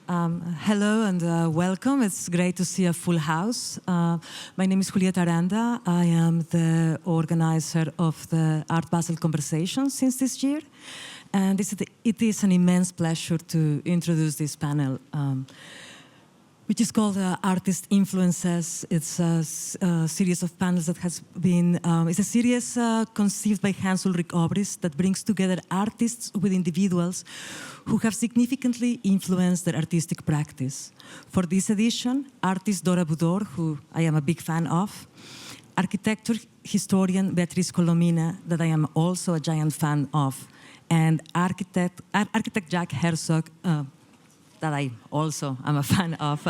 Hello and welcome. It's great to see a full house. My name is Julieta Aranda. I am the organizer of the Art Basel Conversations since this year. And it is an immense pleasure to introduce this panel, which is called Artist Influences. It's a series of panels that has been, it's a series conceived by Hans Ulrich Obrist that brings together artists with individuals who have significantly influenced their artistic practice. For this edition, artist Dora Budor, who I am a big fan of, architecture historian Beatriz Colomina, that I am also a giant fan of, and architect Jacques Herzog, that I also am a fan of,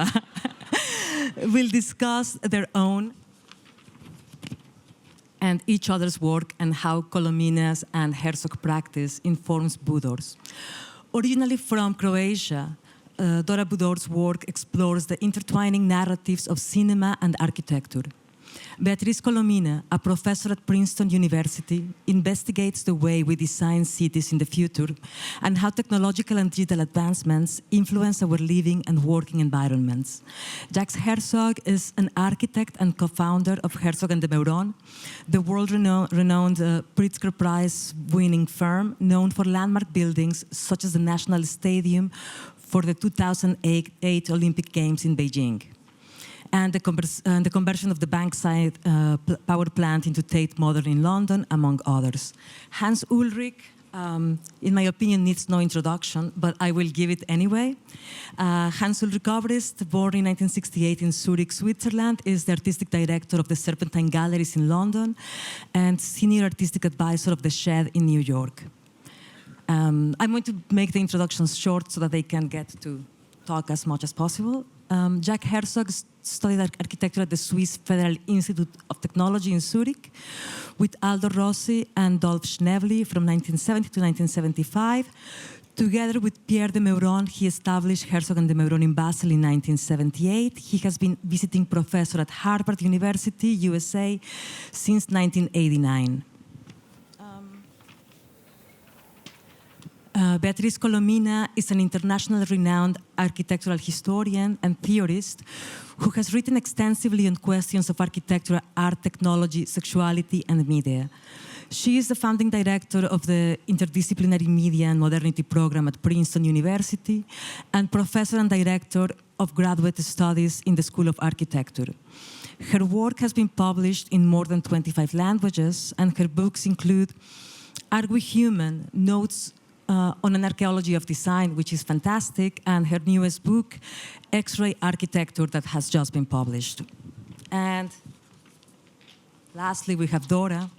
will discuss their own and each other's work and how Colomina's and Herzog practice informs Budor's. Originally from Croatia, Dora Budor's work explores the intertwining narratives of cinema and architecture. Beatriz Colomina, a professor at Princeton University, investigates the way we design cities in the future and how technological and digital advancements influence our living and working environments. Jacques Herzog is an architect and co-founder of Herzog de Meuron, the world-renowned Pritzker Prize-winning firm known for landmark buildings such as the National Stadium for the 2008 Olympic Games in Beijing, and the conversion of the Bankside power plant into Tate Modern in London, among others. Hans Ulrich, in my opinion, needs no introduction, but I will give it anyway. Hans Ulrich Obrist, born in 1968 in Zurich, Switzerland, is the artistic director of the Serpentine Galleries in London and senior artistic advisor of the Shed in New York. I'm going to make the introductions short so that they can get to talk as much as possible. Jacques Herzog studied architecture at the Swiss Federal Institute of Technology in Zurich with Aldo Rossi and Dolph Schnebly from 1970 to 1975. Together with Pierre de Meuron, he established Herzog de Meuron in Basel in 1978. He has been visiting professor at Harvard University, USA, since 1989. Beatriz Colomina is an internationally renowned architectural historian and theorist who has written extensively on questions of architecture, art, technology, sexuality, and media. She is the founding director of the Interdisciplinary Media and Modernity program at Princeton University and professor and director of graduate studies in the School of Architecture. Her work has been published in more than 25 languages, and her books include Are We Human? Notes on an Archaeology of Design, which is fantastic, and her newest book, X-Ray Architecture, that has just been published. And lastly, we have Dora.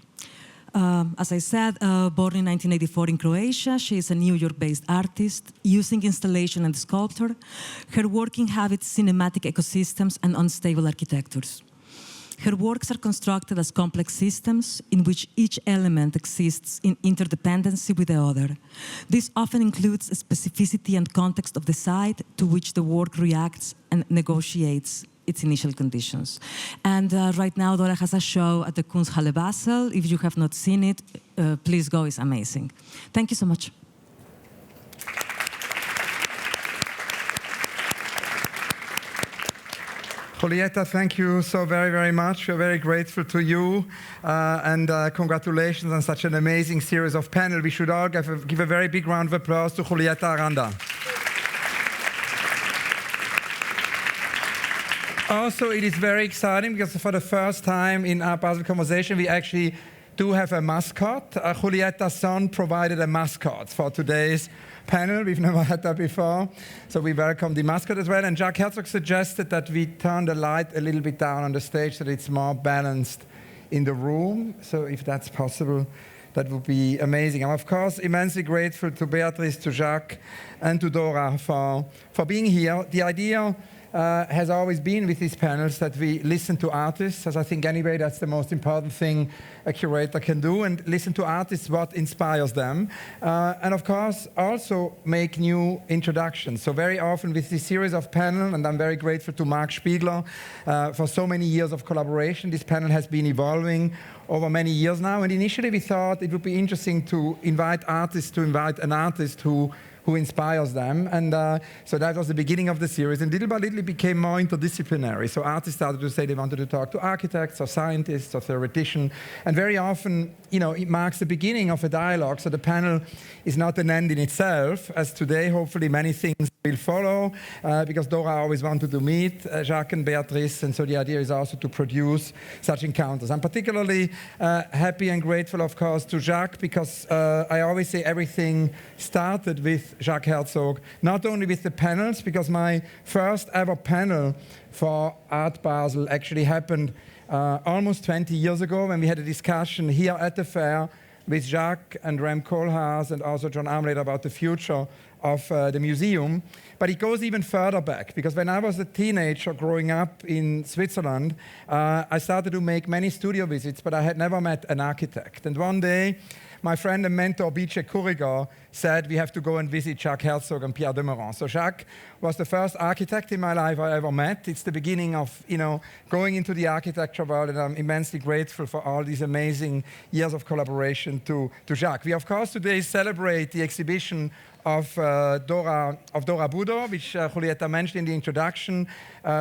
As I said, born in 1984 in Croatia, she is a New York-based artist using installation and sculpture. Her working habits cinematic ecosystems and unstable architectures. Her works are constructed as complex systems in which each element exists in interdependency with the other. This often includes the specificity and context of the site to which the work reacts and negotiates its initial conditions. And right now, Dora has a show at the Kunsthalle Basel. If you have not seen it, please go, it's amazing. Thank you so much. Julieta, thank you so very, very much. We're very grateful to you, and congratulations on such an amazing series of panels. We should all give a very big round of applause to Julieta Aranda. Also, it is very exciting because for the first time in our Basel conversation, we actually do have a mascot. Julieta's son provided a mascot for today's panel. We've never had that before. So we welcome the mascot as well. And Jacques Herzog suggested that we turn the light a little bit down on the stage so that it's more balanced in the room. So if that's possible, that would be amazing. I'm, of course, immensely grateful to Beatriz, to Jacques, and to Dora for being here. The idea has always been with these panels that we listen to artists, as I think anyway that's the most important thing a curator can do, and listen to artists, what inspires them. And of course, also make new introductions. So very often with this series of panels, and I'm very grateful to Mark Spiegler for so many years of collaboration. This panel has been evolving over many years now, and initially we thought it would be interesting to invite artists, to invite an artist who who inspires them. And so that was the beginning of the series. And little by little, it became more interdisciplinary. So artists started to say they wanted to talk to architects or scientists or theoreticians. And very often, it marks the beginning of a dialogue. So the panel is not an end in itself, as today, hopefully, many things will follow, because Dora always wanted to meet Jacques and Beatrice. And so the idea is also to produce such encounters. I'm particularly happy and grateful, of course, to Jacques, because I always say everything started with Jacques Herzog, not only with the panels, because my first ever panel for Art Basel actually happened almost 20 years ago, when we had a discussion here at the fair with Jacques and Rem Koolhaas and also John Armleder about the future of the museum. But it goes even further back, because when I was a teenager growing up in Switzerland, I started to make many studio visits, but I had never met an architect. And one day, my friend and mentor, Beatriz Colomina, said we have to go and visit Jacques Herzog and Pierre de Meuron. So Jacques was the first architect in my life I ever met. It's the beginning of, going into the architecture world, and I'm immensely grateful for all these amazing years of collaboration to Jacques. We, of course, today celebrate the exhibition of Dora Budor, which Julieta mentioned in the introduction,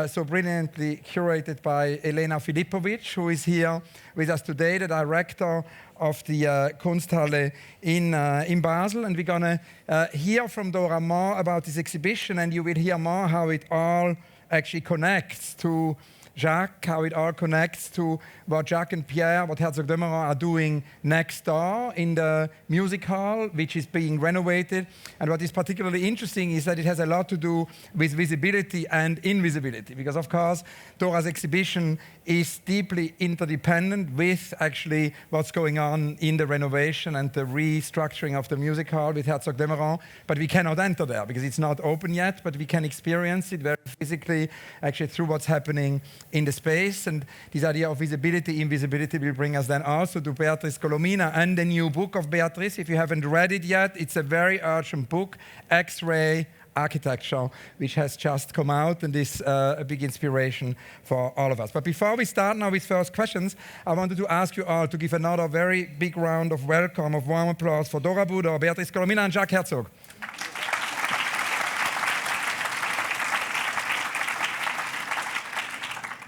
so brilliantly curated by Elena Filipovic, who is here with us today, the director of the Kunsthalle in Basel. And we're going to hear from Dora more about this exhibition, and you will hear more how it all actually connects to Jacques, how it all connects to what Jacques and Pierre, what Herzog de Meuron are doing next door in the music hall, which is being renovated. And what is particularly interesting is that it has a lot to do with visibility and invisibility, because of course Dora's exhibition is deeply interdependent with actually what's going on in the renovation and the restructuring of the music hall with Herzog de Meuron. But we cannot enter there because it's not open yet, but we can experience it very physically actually through what's happening in the space. And this idea of visibility, invisibility will bring us then also to Beatriz Colomina and the new book of Beatriz. If you haven't read it yet, it's a very urgent book, X-Ray Architecture, which has just come out and is a big inspiration for all of us. But before we start now with first questions, I wanted to ask you all to give another very big round of welcome, of warm applause for Dora Budor, Beatriz Colomina and Jacques Herzog.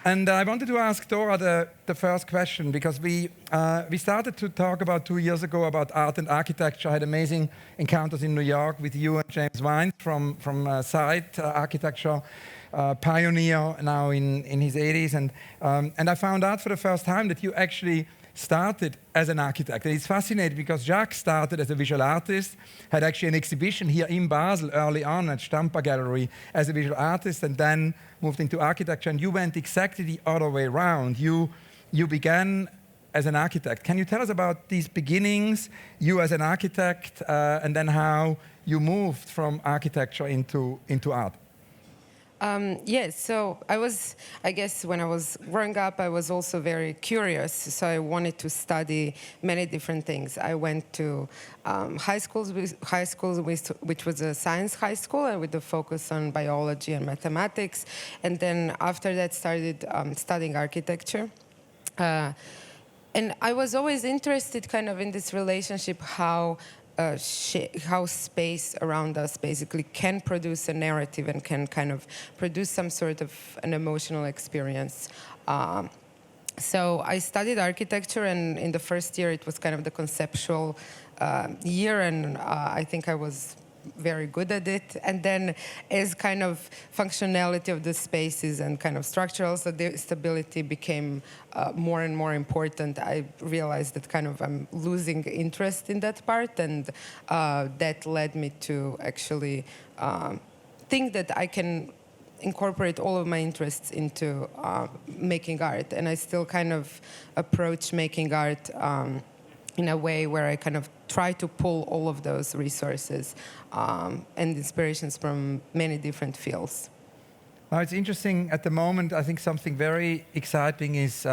And I wanted to ask Dora the first question, because we started to talk about 2 years ago about art and architecture. I had amazing encounters in New York with you and James Vine from Site Architecture, pioneer now in his 80s. And I found out for the first time that you actually started as an architect. And it's fascinating because Jacques started as a visual artist, had actually an exhibition here in Basel early on at Stampa Gallery as a visual artist, and then moved into architecture. And you went exactly the other way around. You began as an architect. Can you tell us about these beginnings, you as an architect, and then how you moved from architecture into art? Yes, so I guess when I was growing up, I was also very curious, so I wanted to study many different things. I went to high schools, which was a science high school, and with the focus on biology and mathematics, and then after that started studying architecture. And I was always interested kind of in this relationship, how space around us basically can produce a narrative and can kind of produce some sort of an emotional experience. So I studied architecture, and in the first year it was kind of the conceptual year, and I think I was very good at it. And then as kind of functionality of the spaces and kind of structural stability became more and more important, I realized that kind of I'm losing interest in that part, and that led me to actually think that I can incorporate all of my interests into making art. And I still kind of approach making art in a way where I kind of try to pull all of those resources and inspirations from many different fields. Now, it's interesting at the moment. I think something very exciting is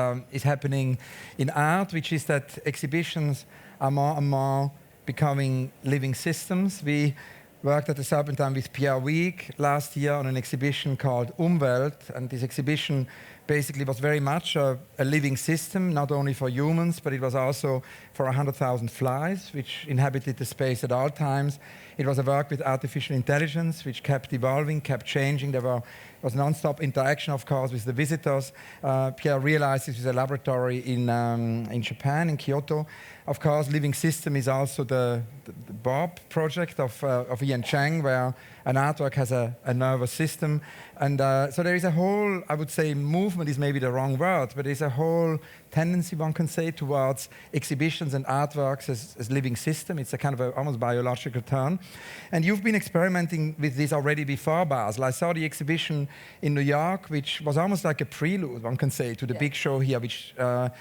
happening in art, which is that exhibitions are more and more becoming living systems. We worked at the Serpentine with Pierre Wieg last year on an exhibition called Umwelt, and this exhibition basically was very much a living system, not only for humans, but it was also for 100,000 flies, which inhabited the space at all times. It was a work with artificial intelligence, which kept evolving, kept changing. There was non-stop interaction, of course, with the visitors. Pierre realized this was a laboratory in Japan, in Kyoto. Of course, Living System is also the Bob project of Ian Chang, where an artwork has a nervous system. And so there is a whole, I would say movement is maybe the wrong word, but there's a whole tendency, one can say, towards exhibitions and artworks as living system. It's a kind of almost biological term. And you've been experimenting with this already before Basel. I saw the exhibition in New York, which was almost like a prelude, one can say, to the big show here, which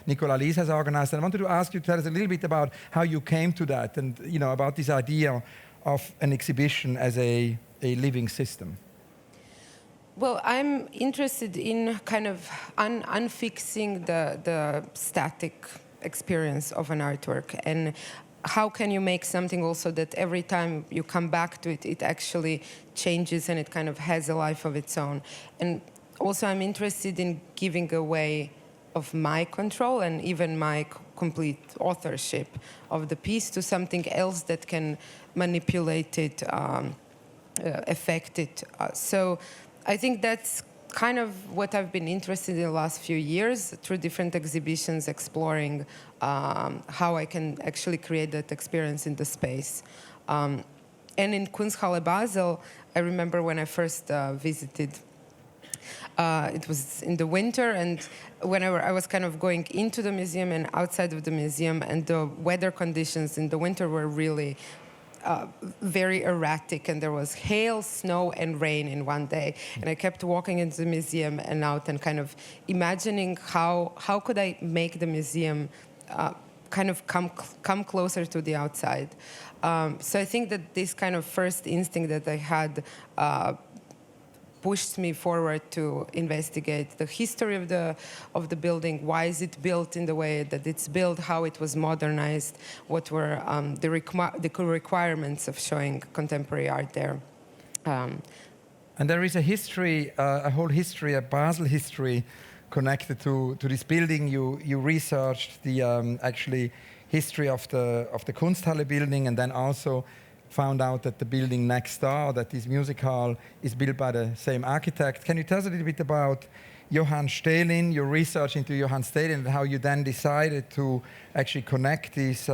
Nicola Lies has organized. And I wanted to ask you to tell us a little bit about how you came to that and, you know, about this idea of an exhibition as a living system. Well, I'm interested in kind of unfixing the static experience of an artwork, and how can you make something also that every time you come back to it, it actually changes and it kind of has a life of its own. And also I'm interested in giving away of my control and even my complete authorship of the piece to something else that can manipulate it, affect it. So I think that's kind of what I've been interested in the last few years through different exhibitions, exploring how I can actually create that experience in the space. And in Kunsthalle Basel, I remember when I first visited, it was in the winter, and whenever I was kind of going into the museum and outside of the museum, and the weather conditions in the winter were really very erratic, and there was hail, snow, and rain in one day. And I kept walking into the museum and out and kind of imagining how could I make the museum kind of come closer to the outside. So I think that this kind of first instinct that I had pushed me forward to investigate the history of the building. Why is it built in the way that it's built? How it was modernized? What were the requirements of showing contemporary art there? And there is a history, a whole history, a Basel history connected to this building. You researched the actually history of the Kunsthalle building, and then also found out that the building next door, that this music hall, is built by the same architect. Can you tell us a little bit about Johann Stehlin, your research into Johann Stehlin, and how you then decided to actually connect these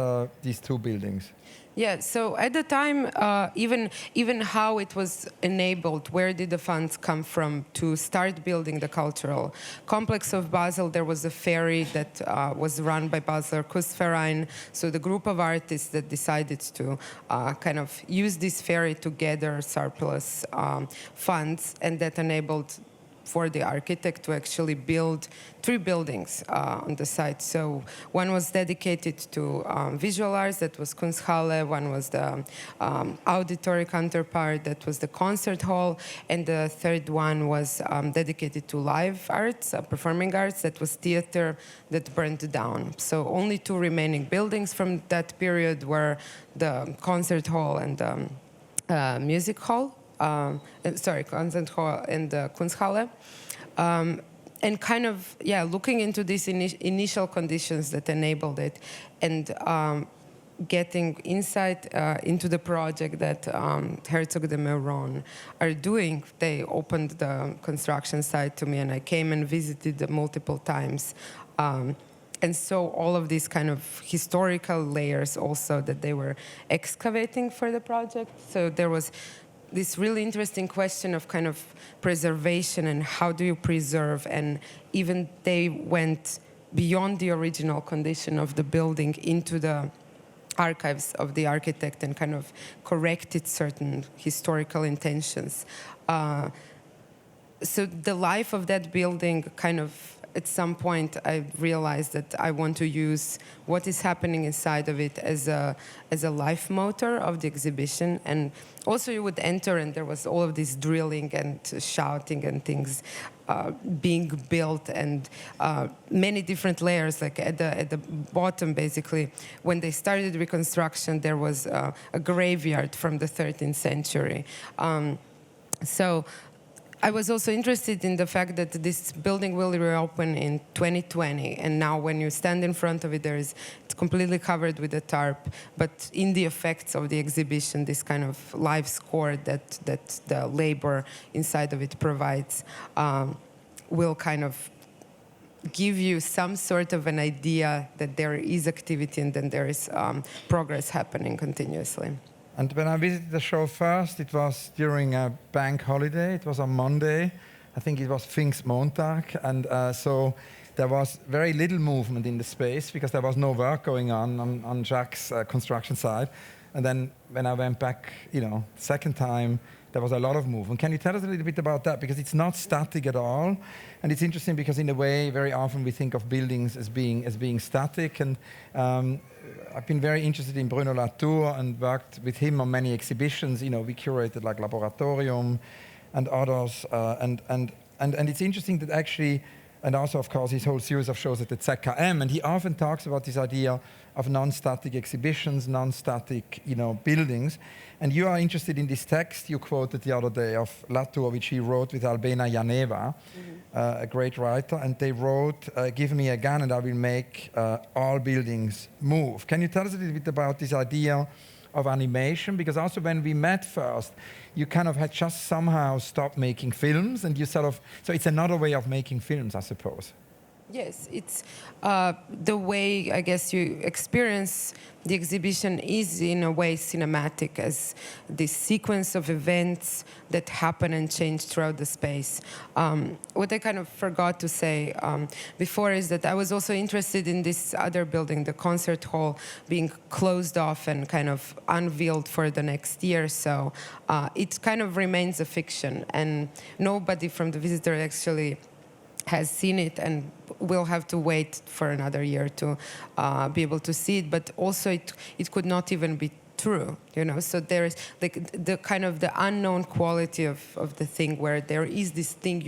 two buildings? Yeah, so at the time, even how it was enabled, where did the funds come from to start building the cultural complex of Basel? There was a ferry that was run by Basler Kunstverein, so the group of artists that decided to kind of use this ferry to gather surplus funds, and that enabled for the architect to actually build 3 buildings on the site. So one was dedicated to visual arts, that was Kunsthalle. One was the auditory counterpart, that was the concert hall. And the third one was dedicated to live arts, performing arts, that was theater that burned down. So only 2 remaining buildings from that period were the concert hall and the music hall. Concert hall and the Kunsthalle. And kind of, looking into these initial conditions that enabled it, and getting insight into the project that Herzog de Meuron are doing. They opened the construction site to me, and I came and visited multiple times. And so all of these kind of historical layers also that they were excavating for the project. So there was this really interesting question of kind of preservation and how do you preserve, and even they went beyond the original condition of the building into the archives of the architect and kind of corrected certain historical intentions. So the life of that building kind of, at some point, I realized that I want to use what is happening inside of it as a life motor of the exhibition. And also you would enter, and there was all of this drilling and shouting and things being built, and many different layers. Like at the bottom, basically, when they started reconstruction, there was a graveyard from the 13th century. So I was also interested in the fact that this building will reopen in 2020, and now when you stand in front of it, it's completely covered with a tarp. But in the effects of the exhibition, this kind of live score that the labor inside of it provides will kind of give you some sort of an idea that there is activity and then there is progress happening continuously. And when I visited the show first, it was during a bank holiday. It was on Monday. I think it was Pfingstmontag. And so there was very little movement in the space because there was no work going on Jacques' construction side. And then when I went back, second time, there was a lot of movement. Can you tell us a little bit about that? Because it's not static at all. And it's interesting because in a way, very often we think of buildings as being static. And I've been very interested in Bruno Latour and worked with him on many exhibitions. We curated like Laboratorium and others. And it's interesting that actually, and also of course his whole series of shows at the ZKM, and he often talks about this idea of non-static exhibitions, non-static buildings. And you are interested in this text you quoted the other day of Latour, which he wrote with Albena Janeva, a great writer, and they wrote, "Give me a gun and I will make all buildings move." Can you tell us a little bit about this idea of animation? Because also when we met first, you kind of had just somehow stopped making films, and you so it's another way of making films, I suppose. Yes, it's the way, I guess, you experience the exhibition is in a way cinematic, as this sequence of events that happen and change throughout the space. What I kind of forgot to say before is that I was also interested in this other building, the concert hall, being closed off and kind of unveiled for the next year. So it kind of remains a fiction, and nobody from the visitor actually has seen it, and will have to wait for another year to be able to see it. But also it could not even be true, So there is like the kind of the unknown quality of the thing, where there is this thing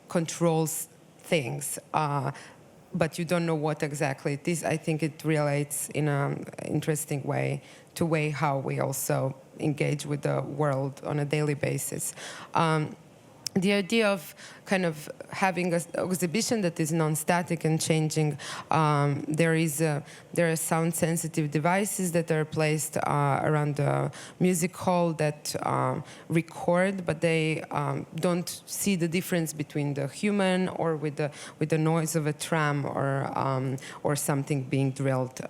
controls things, but you don't know what exactly it is. I think it relates in an interesting way to how we also engage with the world on a daily basis. The idea of kind of having an exhibition that is non-static and changing, there are sound-sensitive devices that are placed around the music hall that record, but they don't see the difference between the human or with the noise of a tram or something being drilled.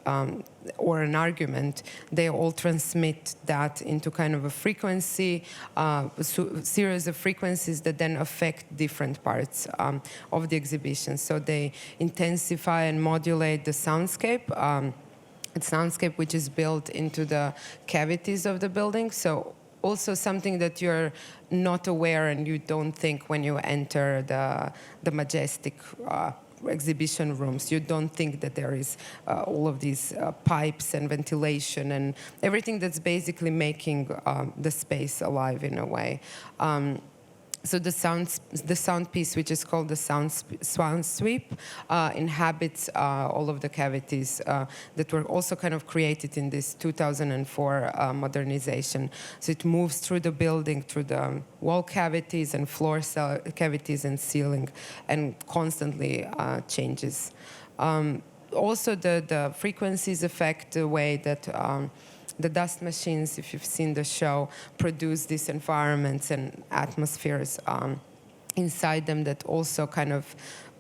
Or an argument. They all transmit that into kind of a frequency, series of frequencies that then affect different parts of the exhibition. So they intensify and modulate the soundscape. It's soundscape which is built into the cavities of the building. So also something that you're not aware and you don't think when you enter the majestic exhibition rooms. You don't think that there is all of these pipes and ventilation and everything that's basically making the space alive in a way. So the sound piece, which is called the sound sweep, inhabits all of the cavities that were also kind of created in this 2004 modernization. So it moves through the building, through the wall cavities and floor cavities and ceiling, and constantly changes. Also, the frequencies affect the way that the dust machines, if you've seen the show, produce these environments and atmospheres inside them that also kind of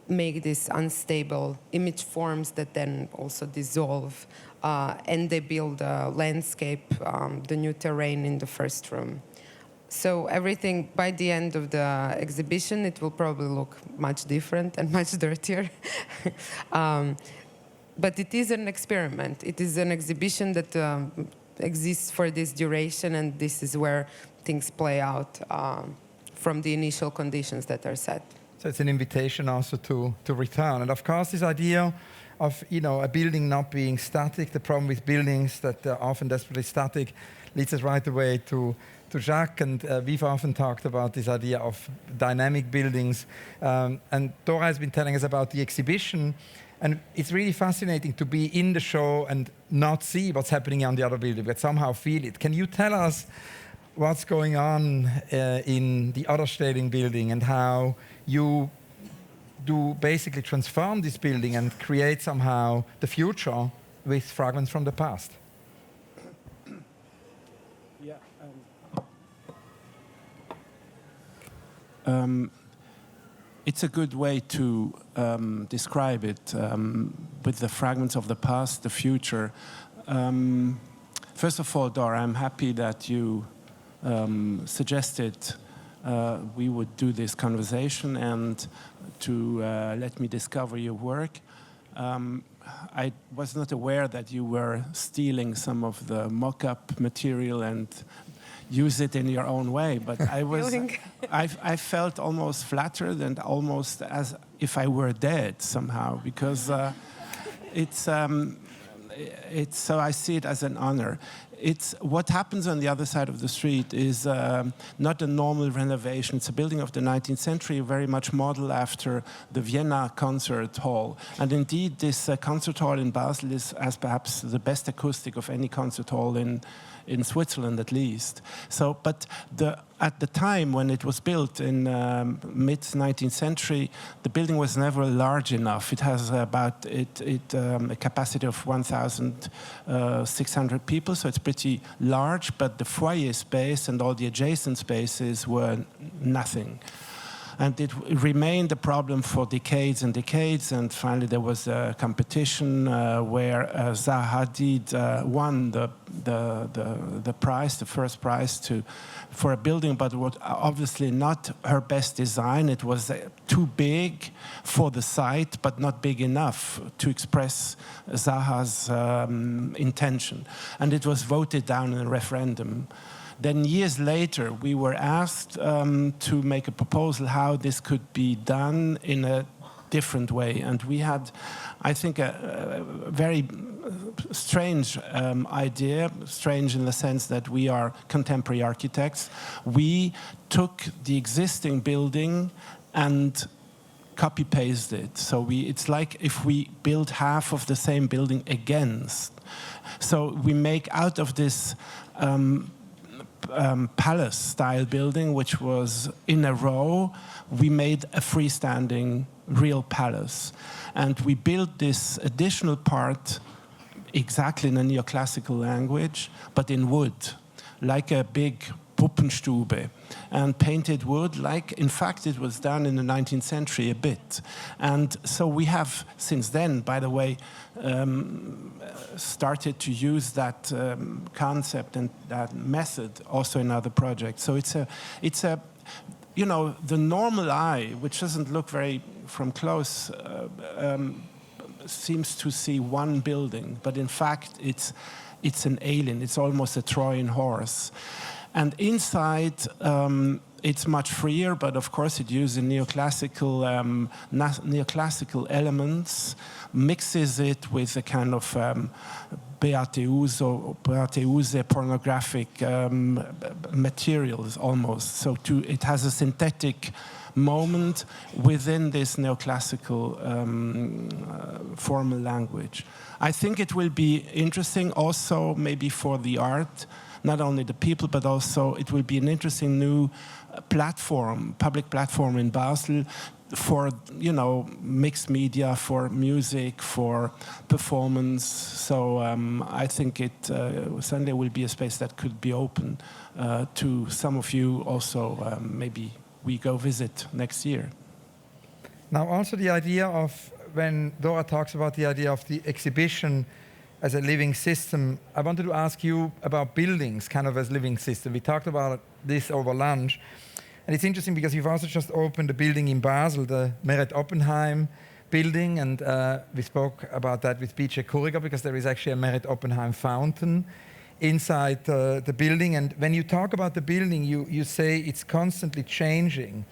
make these unstable image forms that then also dissolve. And they build a landscape, the new terrain in the first room. So everything, by the end of the exhibition, it will probably look much different and much dirtier. But it is an experiment. It is an exhibition that exists for this duration, and this is where things play out from the initial conditions that are set. So it's an invitation also to return. And of course, this idea of a building not being static, the problem with buildings that are often desperately static, leads us right away to Jacques, and we've often talked about this idea of dynamic buildings. And Dora has been telling us about the exhibition. And it's really fascinating to be in the show and not see what's happening on the other building, but somehow feel it. Can you tell us what's going on in the other Steding building and how you do basically transform this building and create somehow the future with fragments from the past. Yeah. It's a good way to describe it with the fragments of the past, the future. First of all, Dora, I'm happy that you suggested we would do this conversation and to let me discover your work. I was not aware that you were stealing some of the mock-up material and use it in your own way, but I felt almost flattered and almost as if I were dead somehow, because so I see it as an honor. It's what happens on the other side of the street is not a normal renovation. It's a building of the 19th century, very much modeled after the Vienna concert hall. And indeed, this concert hall in Basel has perhaps the best acoustic of any concert hall in Switzerland, at least. So, but at the time when it was built in mid-19th century, the building was never large enough. It has about a capacity of 1,600 people, so it's pretty large, but the foyer space and all the adjacent spaces were nothing. And it remained a problem for decades and decades, and finally there was a competition where Zaha Hadid won the prize, the first prize for a building, but it was obviously not her best design. It was too big for the site, but not big enough to express Zaha's intention. And it was voted down in a referendum. Then years later, we were asked to make a proposal how this could be done in a different way. And we had, I think, a very strange idea, strange in the sense that we are contemporary architects. We took the existing building and copy-pasted it. So it's like if we build half of the same building again. So we make out of this palace-style building, which was in a row, we made a freestanding real palace. And we built this additional part exactly in a neoclassical language, but in wood, like a big Puppenstube, and painted wood, like, in fact, it was done in the 19th century a bit. And so we have, since then, by the way, started to use that concept and that method also in other projects. So it's a you know, the normal eye, which doesn't look very from close, seems to see one building, but in fact, it's an alien. It's almost a Trojan horse. And inside, it's much freer, but of course it uses neoclassical elements, mixes it with a kind of Beatriz pornographic materials almost. So it has a synthetic moment within this neoclassical formal language. I think it will be interesting also maybe for the art, not only the people, but also it will be an interesting new platform, public platform in Basel for, you know, mixed media, for music, for performance. So I think it Sunday will be a space that could be open to some of you also. Maybe we go visit next year. Now also the idea of, when Dora talks about the idea of the exhibition as a living system, I wanted to ask you about buildings kind of as living system. We talked about this over lunch. And it's interesting because you've also just opened a building in Basel, the Meret Oppenheim building. And we spoke about that with PJ Kuriger because there is actually a Meret Oppenheim fountain inside the building. And when you talk about the building, you say it's constantly changing.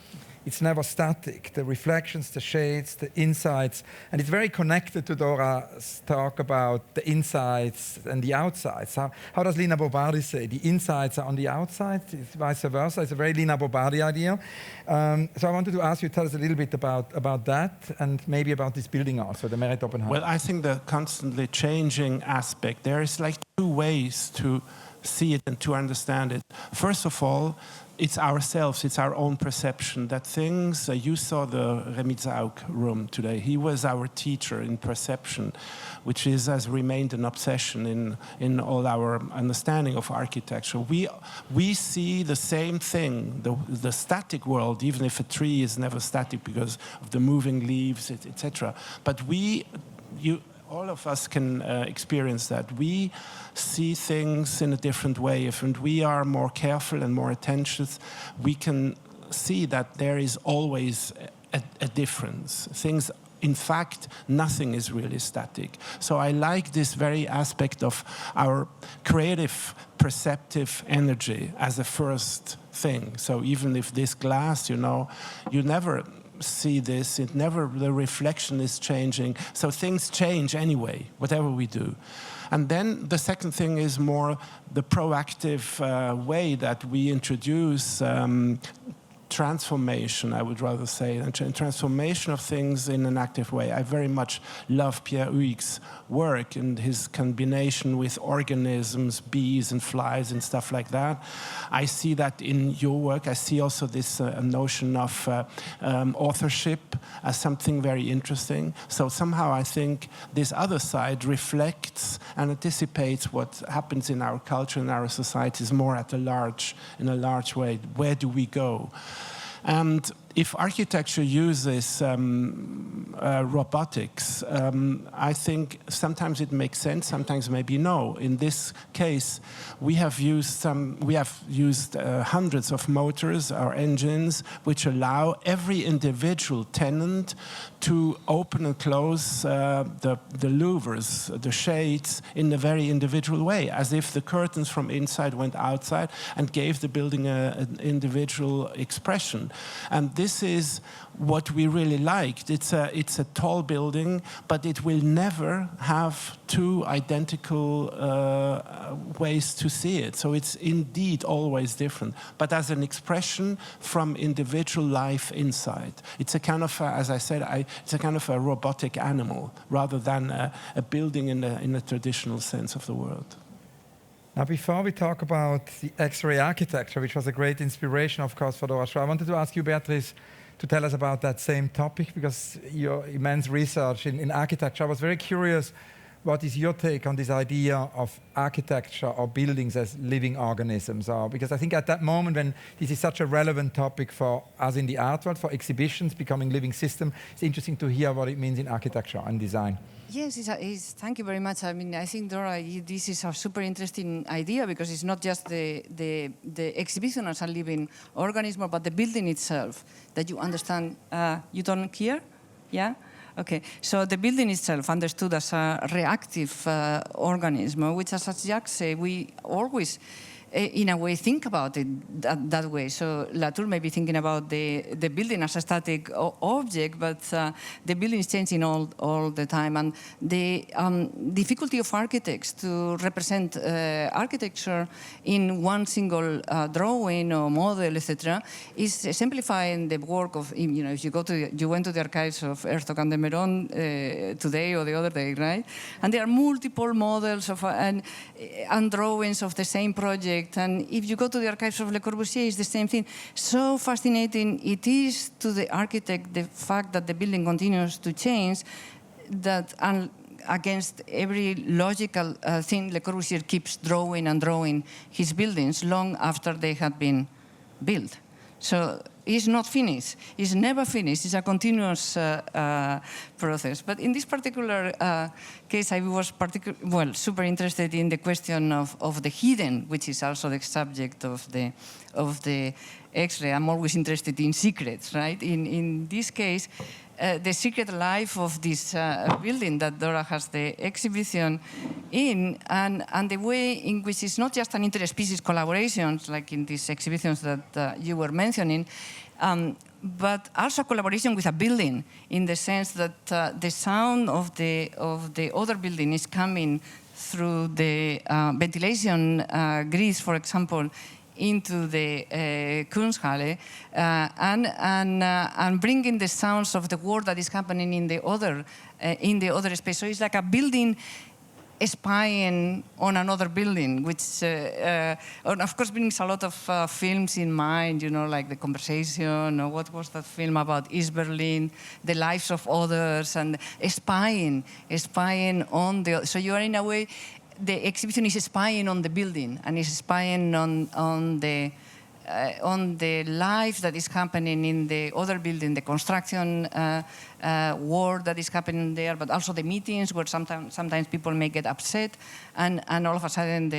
It's never static. The reflections, the shades, the insides. And it's very connected to Dora's talk about the insides and the outsides. How does Lina Bobardi say? The insides are on the outside, it's vice versa. It's a very Lina Bobardi idea. So I wanted to ask you, tell us a little bit about that and maybe about this building also, the Meret Oppenheim. Well, I think the constantly changing aspect, there is like two ways to see it and to understand it. First of all, it's ourselves, it's our own perception that things, you saw the Remy Zaug room today. He was our teacher in perception, which has remained an obsession in all our understanding of architecture. We see the same thing, the static world, even if a tree is never static because of the moving leaves, etc. But all of us can experience that. We see things in a different way. If we are more careful and more attentive, we can see that there is always a difference. Things, in fact, nothing is really static. So I like this very aspect of our creative, perceptive energy as a first thing. So even if this glass, you never see this, the reflection is changing, so things change anyway, whatever we do. And then the second thing is more the proactive way that we introduce transformation, I would rather say, and transformation of things in an active way. I very much love Pierre Huyg's work and his combination with organisms, bees and flies and stuff like that. I see that in your work. I see also this notion of authorship as something very interesting. So somehow I think this other side reflects and anticipates what happens in our culture and our societies more in a large way. Where do we go? And if architecture uses robotics, I think sometimes it makes sense, sometimes maybe no. In this case, we have used hundreds of motors or engines which allow every individual tenant to open and close the louvers, the shades, in a very individual way, as if the curtains from inside went outside and gave the building an individual expression. And this is what we really liked. It's a tall building, but it will never have two identical ways to see it. So it's indeed always different, but as an expression from individual life inside. It's a kind of, as I said, it's a kind of a robotic animal rather than a building in a traditional sense of the word. Now, before we talk about the X-ray architecture, which was a great inspiration, of course, for Dora, I wanted to ask you, Beatriz, to tell us about that same topic, because your immense research in architecture. I was very curious, what is your take on this idea of architecture or buildings as living organisms? Because I think at that moment when this is such a relevant topic for us in the art world, for exhibitions becoming living system, it's interesting to hear what it means in architecture and design. Yes, thank you very much. I mean, I think, Dora, this is a super interesting idea because it's not just the exhibition as a living organism, but the building itself, that you understand. You don't hear? Yeah? Okay. So the building itself understood as a reactive organism, which, as Jacques said, we always in a way think about it that way. So Latour may be thinking about the building as a static object, but the building is changing all the time. And the difficulty of architects to represent architecture in one single drawing or model, etc., is exemplifying the work of, if you went to the archives of Herzog de Meuron today or the other day, right? And there are multiple models of and drawings of the same project. And if you go to the archives of Le Corbusier, it's the same thing. So fascinating it is to the architect, the fact that the building continues to change, that against every logical thing, Le Corbusier keeps drawing and drawing his buildings long after they had been built. So it's not finished. It's never finished. It's a continuous process. But in this particular case, I was super interested in the question of the hidden, which is also the subject of the X-ray. I'm always interested in secrets, right? In this case, the secret life of this building that Dora has the exhibition in, and the way in which it's not just an interspecies collaborations, like in these exhibitions that you were mentioning, but also collaboration with a building, in the sense that the sound of the other building is coming through the ventilation grids, for example, into the Kunsthalle, and bringing the sounds of the work that is happening in the other space. So it's like a building spying on another building, which, and of course, brings a lot of films in mind, like The Conversation, or what was that film about East Berlin, the lives of others, and spying on the. So you are in a way, the exhibition is spying on the building and is spying on the life that is happening in the other building, the construction work that is happening there, but also the meetings where sometimes people may get upset, and all of a sudden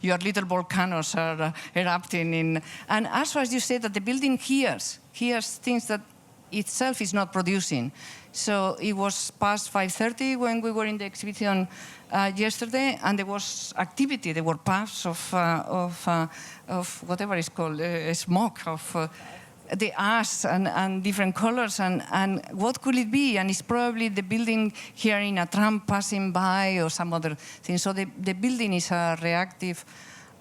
your little volcanoes are erupting. And also, as you said, that the building hears things that itself is not producing. So it was past 5:30 when we were in the exhibition yesterday, and there was activity. There were puffs of whatever is called smoke, of the ash and different colors. And what could it be? And it's probably the building hearing a tram passing by or some other thing. So the building is a reactive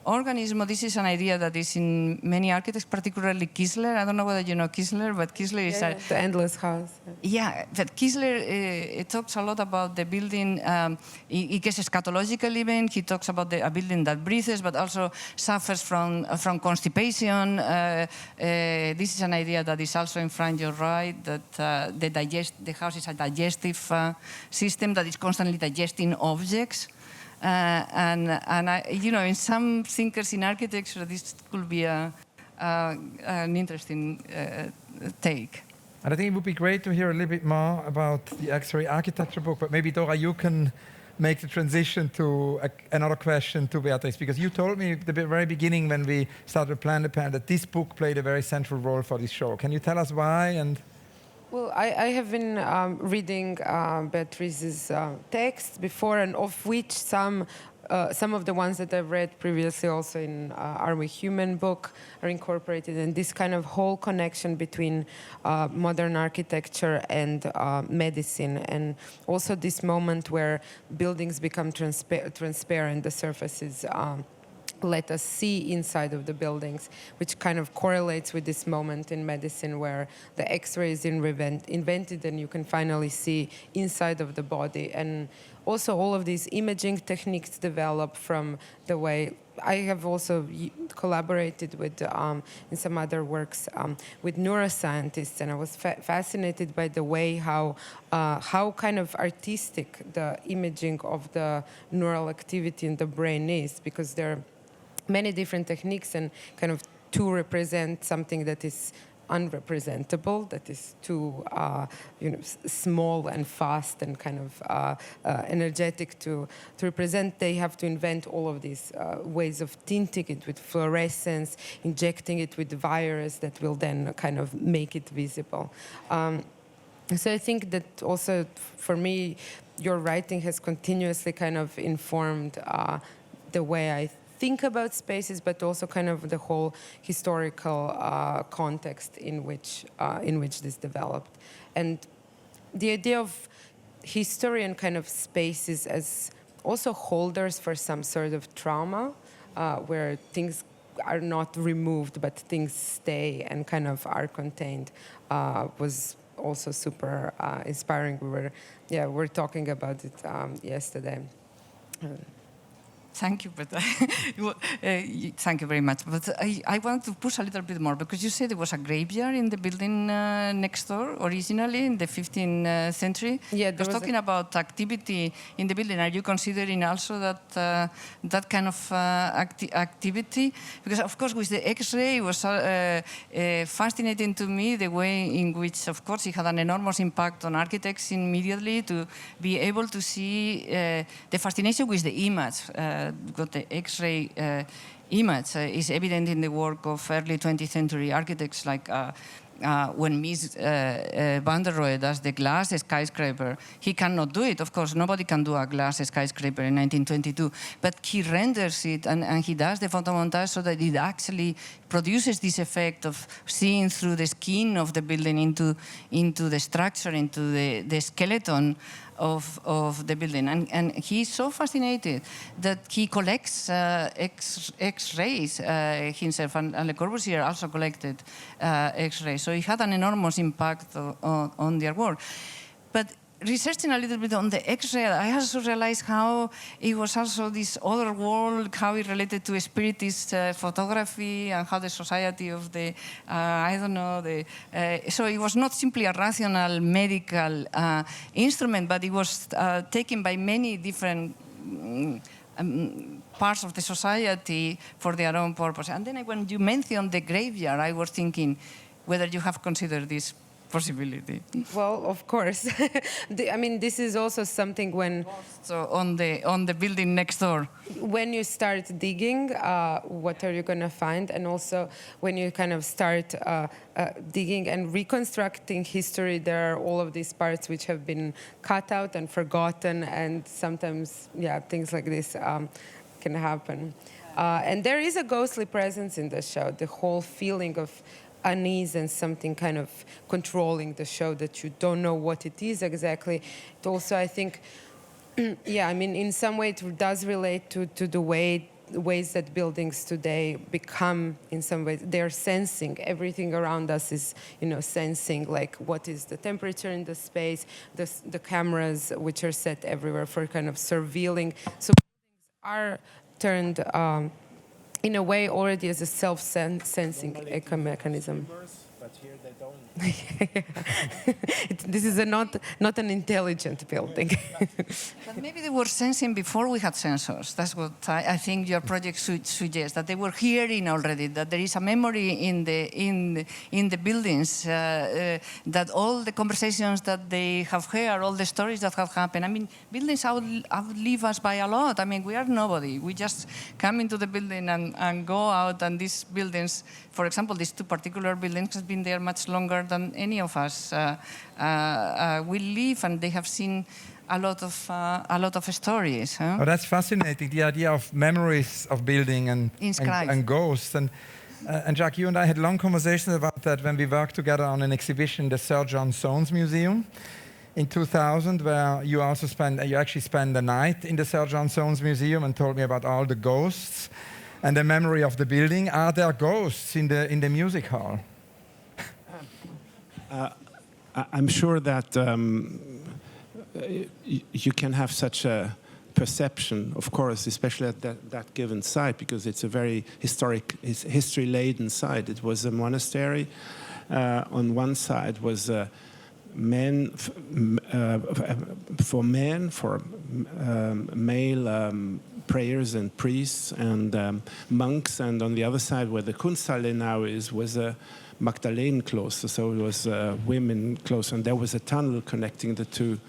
organism. This is an idea that is in many architects, particularly Kistler. I don't know whether you know Kistler, but Kistler is the endless house. Yeah, but Kistler it talks a lot about the building. He gets eschatological even. He talks about a building that breathes, but also suffers from constipation. This is an idea that is also in front. You're right that the house is a digestive system that is constantly digesting objects. And in some thinkers in architecture, this could be an interesting take. And I think it would be great to hear a little bit more about the X-ray architecture book, but maybe, Dora, you can make the transition to another question to Beatriz, because you told me at the very beginning when we started to plan the panel that this book played a very central role for this show. Can you tell us why? Well, I have been reading Beatriz's texts before, and of which some of the ones that I've read previously also in Are We Human book are incorporated in this kind of whole connection between modern architecture and medicine, and also this moment where buildings become transparent, the surfaces let us see inside of the buildings, which kind of correlates with this moment in medicine where the X-ray is invented and you can finally see inside of the body. And also all of these imaging techniques develop from the way I have also collaborated with, in some other works, with neuroscientists, and I was fascinated by the way how kind of artistic the imaging of the neural activity in the brain is, because there are many different techniques and kind of to represent something that is unrepresentable, that is too small and fast and kind of energetic to represent. They have to invent all of these ways of tinting it with fluorescence, injecting it with the virus that will then kind of make it visible. So I think that also for me, your writing has continuously kind of informed the way I think about spaces, but also kind of the whole historical context in which this developed. And the idea of history and kind of spaces as also holders for some sort of trauma, where things are not removed, but things stay and kind of are contained, was also super inspiring. We were talking about it yesterday. Thank you, but thank you very much. But I want to push a little bit more, because you said there was a graveyard in the building next door originally in the 15th century. Yeah, I was talking about activity in the building. Are you considering also that kind of activity? Because of course, with the X-ray, it was fascinating to me the way in which, of course, it had an enormous impact on architects immediately to be able to see the fascination with the image. Got the X-ray image is evident in the work of early 20th century architects like when Mies van der Rohe does the glass skyscraper. He cannot do it, of course. Nobody can do a glass skyscraper in 1922, but he renders it and he does the photomontage so that it actually produces this effect of seeing through the skin of the building into the structure, into the skeleton of the building. And he's so fascinated that he collects X-rays himself, and Le Corbusier also collected X-rays. So it had an enormous impact on their work. But researching a little bit on the X-ray, I also realized how it was also this other world, how it related to spiritist photography and how the society of the, I don't know, so it was not simply a rational medical instrument, but it was taken by many different parts of the society for their own purpose. And then when you mentioned the graveyard, I was thinking whether you have considered this possibility. Well, of course. I mean, this is also something when... So on the building next door. When you start digging, what are you going to find? And also when you kind of start digging and reconstructing history, there are all of these parts which have been cut out and forgotten, and sometimes, yeah, things like this can happen. And there is a ghostly presence in the show, the whole feeling of unease and something kind of controlling the show that you don't know what it is exactly. It also, I think, yeah, I mean, in some way it does relate to the ways that buildings today become, in some ways, they're sensing. Everything around us is, you know, sensing, like, what is the temperature in the space, the cameras which are set everywhere for kind of surveilling. So buildings are turned in a way already as a self-sensing mechanism. But here they don't. This is not an intelligent building. But maybe they were sensing before we had sensors. That's what I think your project suggests, that they were hearing already, that there is a memory in the buildings, that all the conversations that they have heard, all the stories that have happened. I mean, buildings outlive us by a lot. I mean, we are nobody. We just come into the building and go out, and these buildings, for example, these two particular buildings have been there much longer than any of us will live, and they have seen a lot of stories. Huh? Oh, that's fascinating, the idea of memories of building and ghosts. And Jacques, you and I had long conversations about that when we worked together on an exhibition in the Sir John Soane's Museum in 2000, where you actually spent the night in the Sir John Soane's Museum and told me about all the ghosts and the memory of the building. Are there ghosts in the music hall? I'm sure that you can have such a perception, of course, especially at that given site, because it's a very history-laden site. It was a monastery. On one side was for male prayers and priests and monks, and on the other side, where the Kunsthalle now is, was a Magdalene cloister, so it was a women cloister, and there was a tunnel connecting the two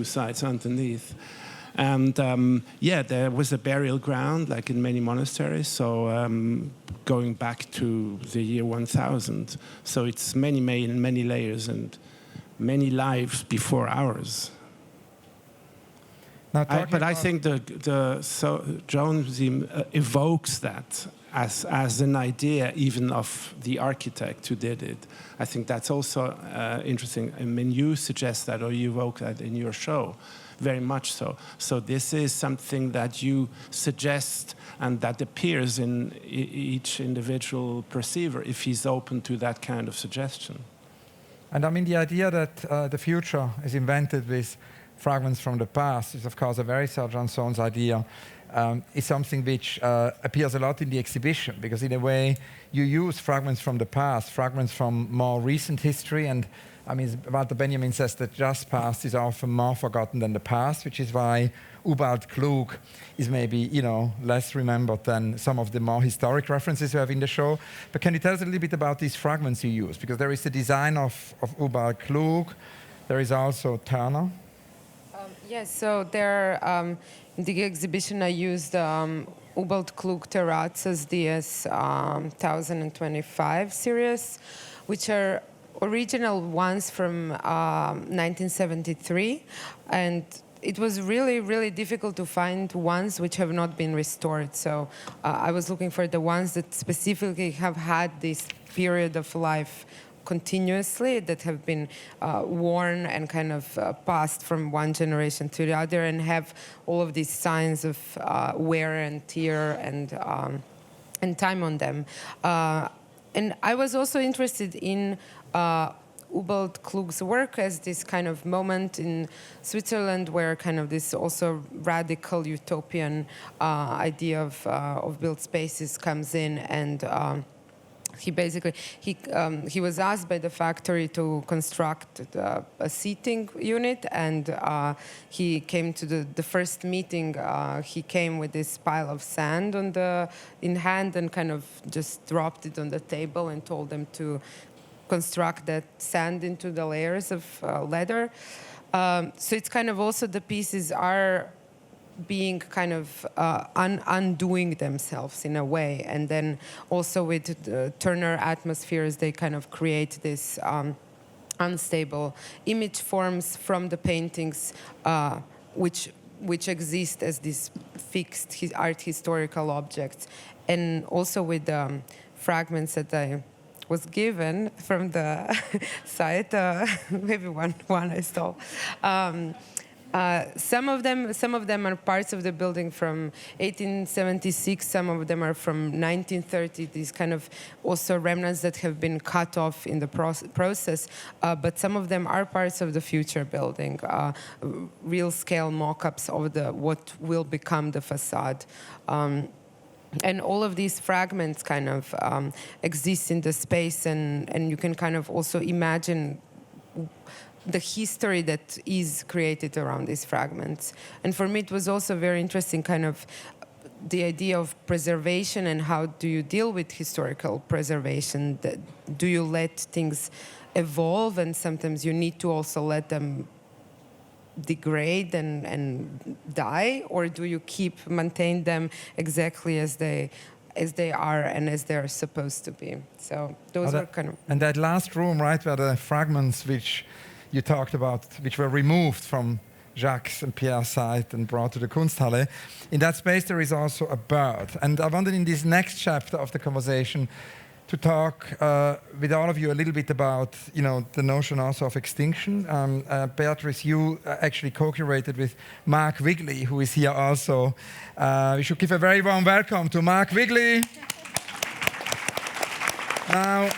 sides underneath. And yeah, there was a burial ground, like in many monasteries, so going back to the year 1000. So it's many layers and many lives before ours. But I think the Joan Museum evokes that as an idea even of the architect who did it. I think that's also interesting. I mean, you suggest that, or you evoke that in your show, very much so. So this is something that you suggest and that appears in each individual perceiver if he's open to that kind of suggestion. And I mean, the idea that the future is invented with fragments from the past is, of course, a very Sir John Soane's idea. Is something which appears a lot in the exhibition, because in a way you use fragments from the past, fragments from more recent history, and I mean, Walter Benjamin says that just past is often more forgotten than the past, which is why Ubald Klug is maybe, you know, less remembered than some of the more historic references you have in the show. But can you tell us a little bit about these fragments you use? Because there is the design of Ubald Klug, there is also Turner. Yes, so there in the exhibition I used Ubald Klug Terrazas DS 1025 series, which are original ones from 1973, and it was really, really difficult to find ones which have not been restored. So I was looking for the ones that specifically have had this period of life continuously, that have been worn and kind of passed from one generation to the other, and have all of these signs of wear and tear and time on them. And I was also interested in Ubald Klug's work as this kind of moment in Switzerland where kind of this also radical utopian idea of built spaces comes in, and he was asked by the factory to construct a seating unit, and he came to the first meeting. He came with this pile of sand in hand and kind of just dropped it on the table and told them to construct that sand into the layers of leather. So it's kind of also the pieces are being kind of undoing themselves in a way. And then also with Turner atmospheres, they kind of create this unstable image forms from the paintings, which exist as these fixed art historical objects. And also with the fragments that I was given from the site, maybe one I stole. Some of them are parts of the building from 1876. Some of them are from 1930. These kind of also remnants that have been cut off in the process. But some of them are parts of the future building, real scale mock-ups of what will become the facade. And all of these fragments kind of exist in the space, and you can kind of also imagine the history that is created around these fragments. And for me, it was also very interesting kind of the idea of preservation and how do you deal with historical preservation. Do you let things evolve, and sometimes you need to also let them degrade and die, or do you maintain them exactly as they are and as they're supposed to be? So those were kind of... And that last room, right, where the fragments which you talked about, which were removed from Jacques and Pierre's site and brought to the Kunsthalle, in that space there is also a bird. And I wanted in this next chapter of the conversation to talk with all of you a little bit about, the notion also of extinction. Beatrice, you actually co-curated with Mark Wigley, who is here also. We should give a very warm welcome to Mark Wigley. Now,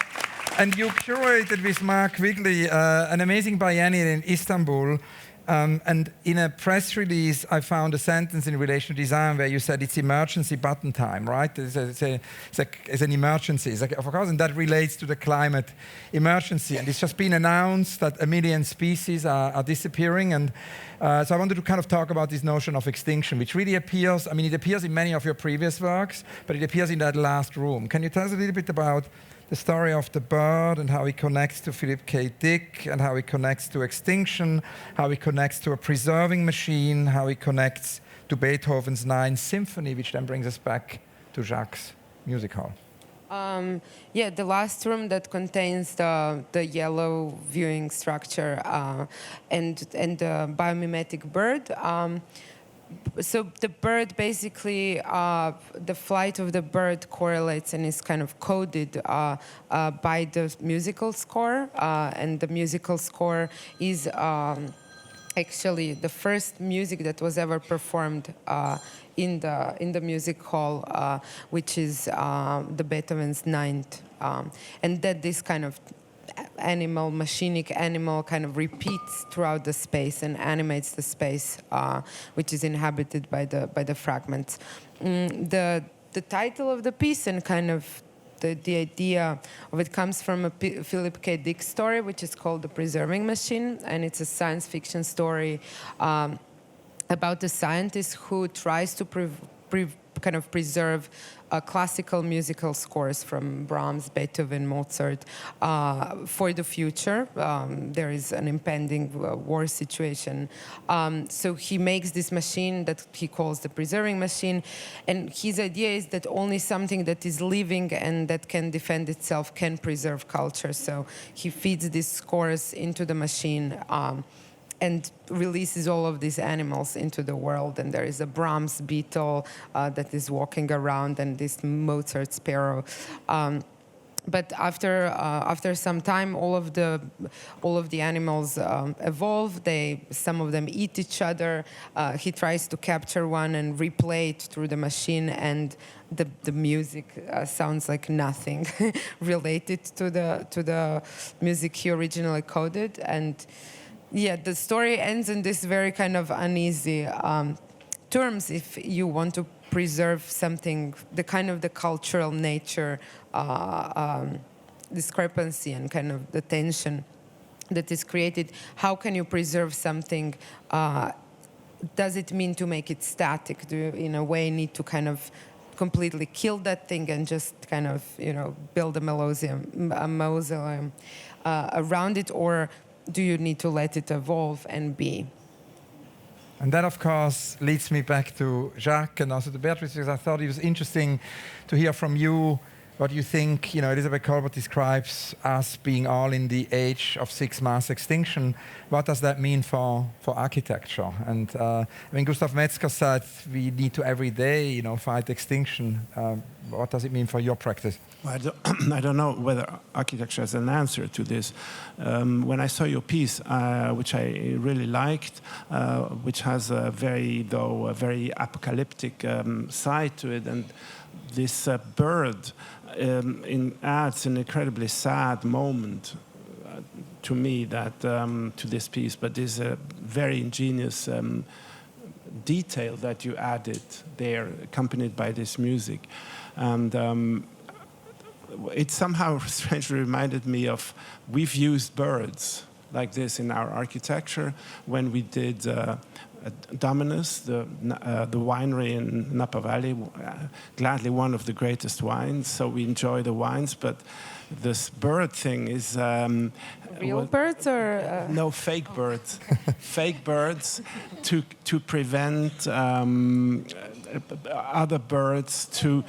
and you curated with Mark Wigley an amazing biennial in Istanbul. And in a press release, I found a sentence in relation to design where you said it's emergency button time, right? It's an emergency, of course, and that relates to the climate emergency. And it's just been announced that 1 million species are disappearing. And so I wanted to kind of talk about this notion of extinction, which really appears, it appears in many of your previous works, but it appears in that last room. Can you tell us a little bit about the story of the bird and how it connects to Philip K. Dick, and how it connects to extinction, how it connects to a preserving machine, how it connects to Beethoven's Ninth Symphony, which then brings us back to Jacques' music hall? The last room that contains the yellow viewing structure and the biomimetic bird. So the bird basically, the flight of the bird correlates and is kind of coded by the musical score, and the musical score is actually the first music that was ever performed in the music hall, which is the Beethoven's Ninth, and that this kind of machinic animal kind of repeats throughout the space and animates the space, which is inhabited by the fragments. The title of the piece and kind of the idea of it comes from a Philip K. Dick story, which is called The Preserving Machine, and it's a science fiction story about a scientist who tries to kind of preserve classical musical scores from Brahms, Beethoven, Mozart for the future. There is an impending war situation. So he makes this machine that he calls the preserving machine. And his idea is that only something that is living and that can defend itself can preserve culture. So he feeds these scores into the machine and releases all of these animals into the world. And there is a Brahms beetle that is walking around, and this Mozart sparrow. but after some time, all of the animals evolve. Some of them eat each other. He tries to capture one and replay it through the machine, and the music sounds like nothing related to the music he originally coded. And yeah, the story ends in this very kind of uneasy terms. If you want to preserve something, the kind of the cultural nature discrepancy and kind of the tension that is created, how can you preserve something? Does it mean to make it static? Do you, in a way, need to kind of completely kill that thing and just kind of, build a mausoleum around it, or do you need to let it evolve and be? And that, of course, leads me back to Jacques and also to Beatriz, because I thought it was interesting to hear from you what you think. Elizabeth Colbert describes us being all in the age of 6 mass extinction. What does that mean for architecture? And Gustav Metzger said we need to every day, fight extinction. What does it mean for your practice? Well, I don't know whether architecture has an answer to this. When I saw your piece, which I really liked, which has a very apocalyptic side to it, and this bird adds an incredibly sad moment to me to this piece, but there's a very ingenious detail that you added there, accompanied by this music. And it somehow strangely reminded me of, we've used birds like this in our architecture when we did Dominus, the winery in Napa Valley, gladly one of the greatest wines, so we enjoy the wines, but this bird thing is... Real birds or...? No, fake birds. Fake birds to prevent other birds to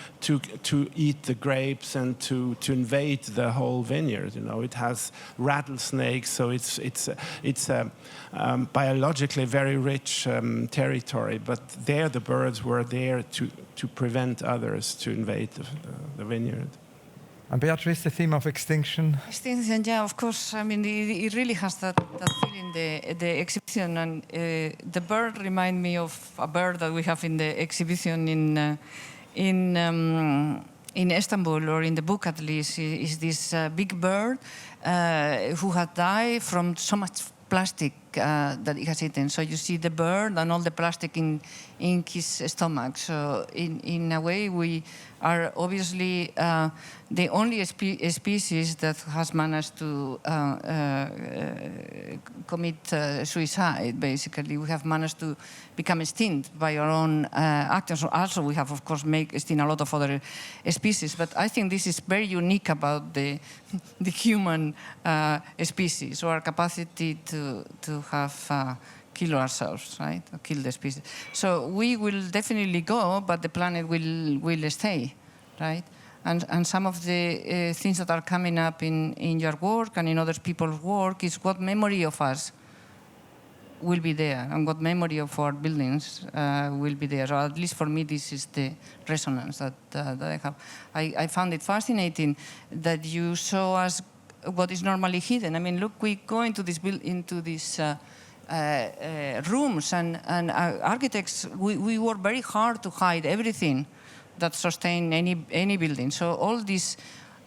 eat the grapes and to invade the whole vineyard. It has rattlesnakes, so it's a biologically very rich territory. But there, the birds were there to prevent others to invade the vineyard. And Beatriz, the theme of extinction? Extinction, yeah, of course. I mean, it really has that feeling, the exhibition. And the bird reminds me of a bird that we have in the exhibition in Istanbul, or in the book at least, is this big bird who had died from so much plastic that it has eaten. So you see the bird and all the plastic in his stomach. So in a way, we are obviously the only species that has managed to commit suicide, basically. We have managed to become extinct by our own actions. Also, we have, of course, made extinct a lot of other species. But I think this is very unique about the human species, or our capacity to have kill ourselves, right? Or kill the species. So we will definitely go, but the planet will stay, right? And some of the things that are coming up in your work and in other people's work is what memory of us will be there, and what memory of our buildings will be there. Or at least for me, this is the resonance that I have. I found it fascinating that you show us what is normally hidden. I mean, look, we go into these rooms, and architects, we work very hard to hide everything that sustain any building. So all these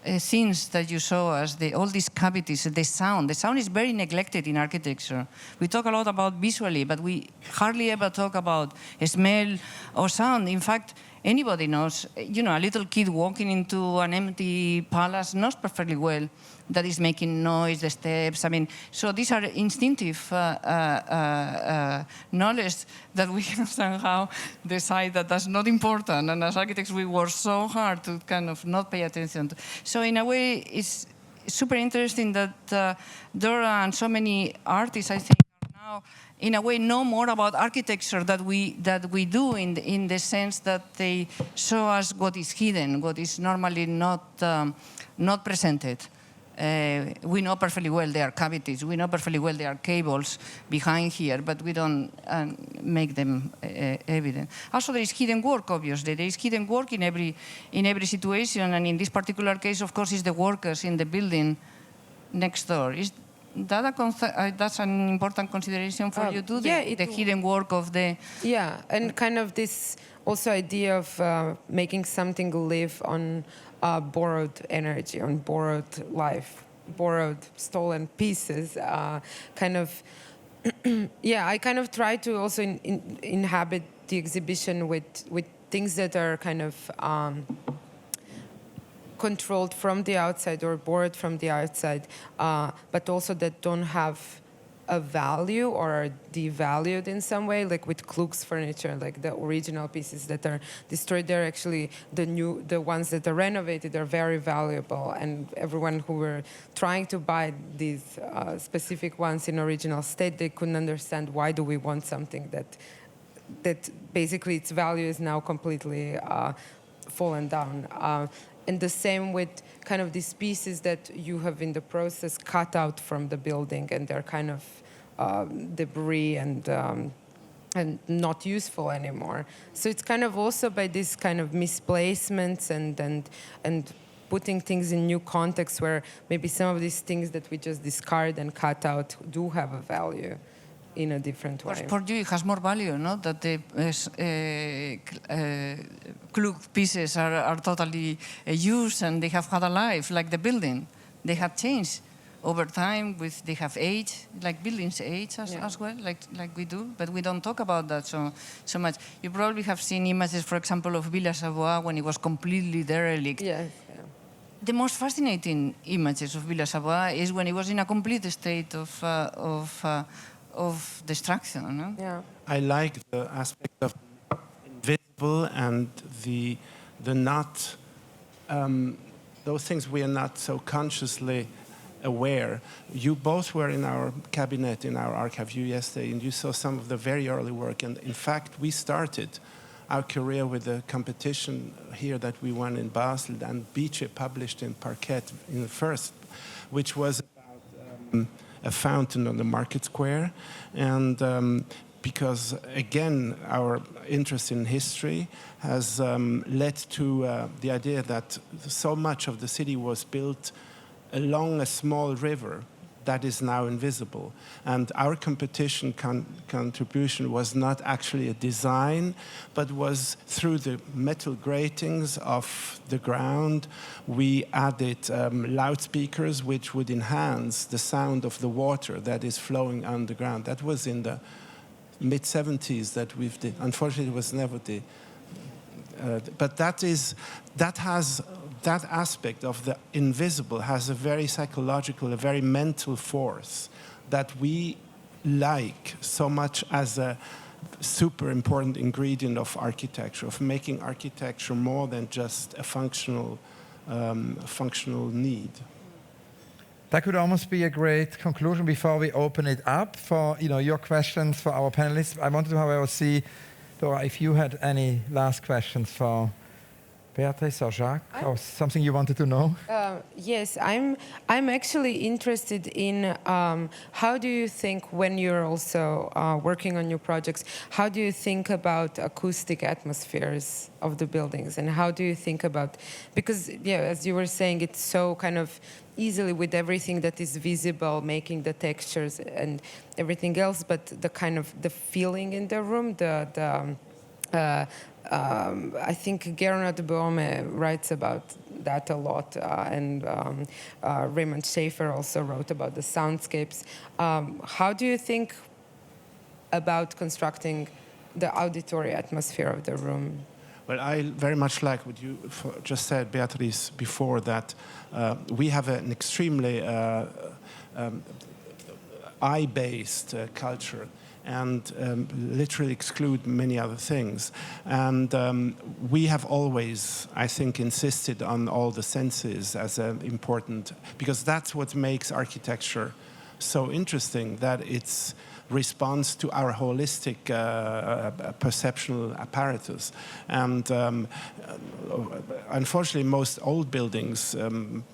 things that you show us, all these cavities, the sound is very neglected in architecture. We talk a lot about visually, but we hardly ever talk about smell or sound. In fact, anybody knows, a little kid walking into an empty palace knows perfectly well that is making noise, the steps. I mean, so these are instinctive knowledge that we can somehow decide that that's not important. And as architects, we work so hard to kind of not pay attention to. So in a way, it's super interesting that Dora and so many artists, I think, are now in a way know more about architecture that we do in the sense that they show us what is hidden, what is normally not presented. We know perfectly well there are cavities. We know perfectly well there are cables behind here, but we don't make them evident. Also, there is hidden work, obviously. There is hidden work in every situation, and in this particular case, of course, is the workers in the building next door. Is that that's an important consideration for you too? Yeah, the hidden work of the... Yeah, and kind of this also idea of making something live on borrowed energy, on borrowed life, borrowed stolen pieces. Kind of, yeah, I kind of try to also inhabit the exhibition with things that are kind of controlled from the outside or borrowed from the outside, but also that don't have a value or are devalued in some way, like with Kluk's furniture, like the original pieces that are destroyed, they're actually the ones that are renovated are very valuable, and everyone who were trying to buy these specific ones in original state, they couldn't understand why do we want something that basically its value is now completely fallen down. And the same with kind of these pieces that you have in the process cut out from the building, and they're kind of debris and not useful anymore. So it's kind of also by this kind of misplacements and putting things in new contexts where maybe some of these things that we just discard and cut out do have a value in a different way. For you, it has more value, no? That the Kluk pieces are totally used and they have had a life, like the building. They have changed over time. They have aged, like buildings age as well, like we do. But we don't talk about that so much. You probably have seen images, for example, of Villa Savoie when it was completely derelict. Yes. The most fascinating images of Villa Savoie is when it was in a complete state of destruction. No? Yeah. I like the aspect of invisible and the not those things we are not so consciously aware. You both were in our cabinet, in our archive, you yesterday, and you saw some of the very early work. And in fact, we started our career with a competition here that we won in Basel, and Beatriz published in Parquet in the first, which was about a fountain on the market square. And because, again, our interest in history has led to the idea that so much of the city was built along a small river that is now invisible. And our competition contribution was not actually a design, but was through the metal gratings of the ground. We added loudspeakers which would enhance the sound of the water that is flowing underground. That was in the mid-70s that we've did. Unfortunately, it was never the... but that aspect of the invisible has a very psychological, a very mental force that we like so much as a super important ingredient of architecture, of making architecture more than just a functional need. That could almost be a great conclusion before we open it up for your questions for our panelists. I wanted to, however, see, Dora, if you had any last questions for Beatriz or Jacques, or something you wanted to know? Yes, I'm actually interested in how do you think, when you're also working on your projects, how do you think about acoustic atmospheres of the buildings, and how do you think about, because as you were saying, it's so kind of easily with everything that is visible, making the textures and everything else, but the kind of the feeling in the room, I think Gernot Böhme writes about that a lot, and Raymond Schaefer also wrote about the soundscapes. How do you think about constructing the auditory atmosphere of the room? Well, I very much like what you just said, Beatriz, before, that we have an extremely eye-based culture, and literally exclude many other things. And we have always, I think, insisted on all the senses as important, because that's what makes architecture so interesting, that it's responds to our holistic perceptual apparatus. And unfortunately, most old buildings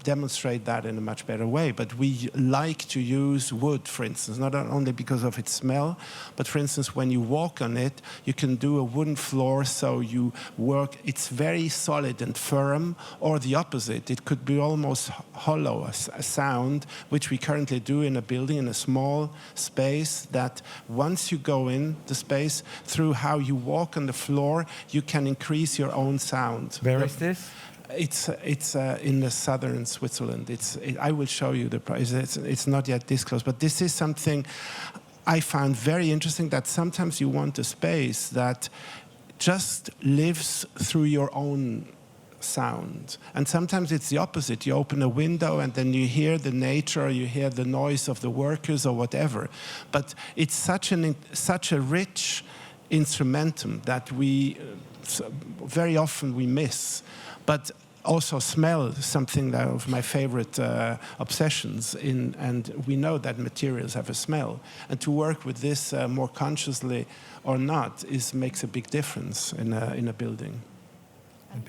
demonstrate that in a much better way. But we like to use wood, for instance, not only because of its smell, but for instance, when you walk on it, you can do a wooden floor, so you work, it's very solid and firm, or the opposite. It could be almost hollow, a sound, which we currently do in a building, in a small space, that once you go in the space, through how you walk on the floor, you can increase your own sound. Where is this? It's in the southern Switzerland. I will show you the price. It's not yet disclosed, but this is something I found very interesting, that sometimes you want a space that just lives through your own sound. And sometimes it's the opposite. You open a window and then you hear the nature, or you hear the noise of the workers or whatever. But it's such a rich instrumentum that we very often we miss. But also smell is something that of my favorite obsessions, and we know that materials have a smell. And to work with this more consciously or not makes a big difference in a building.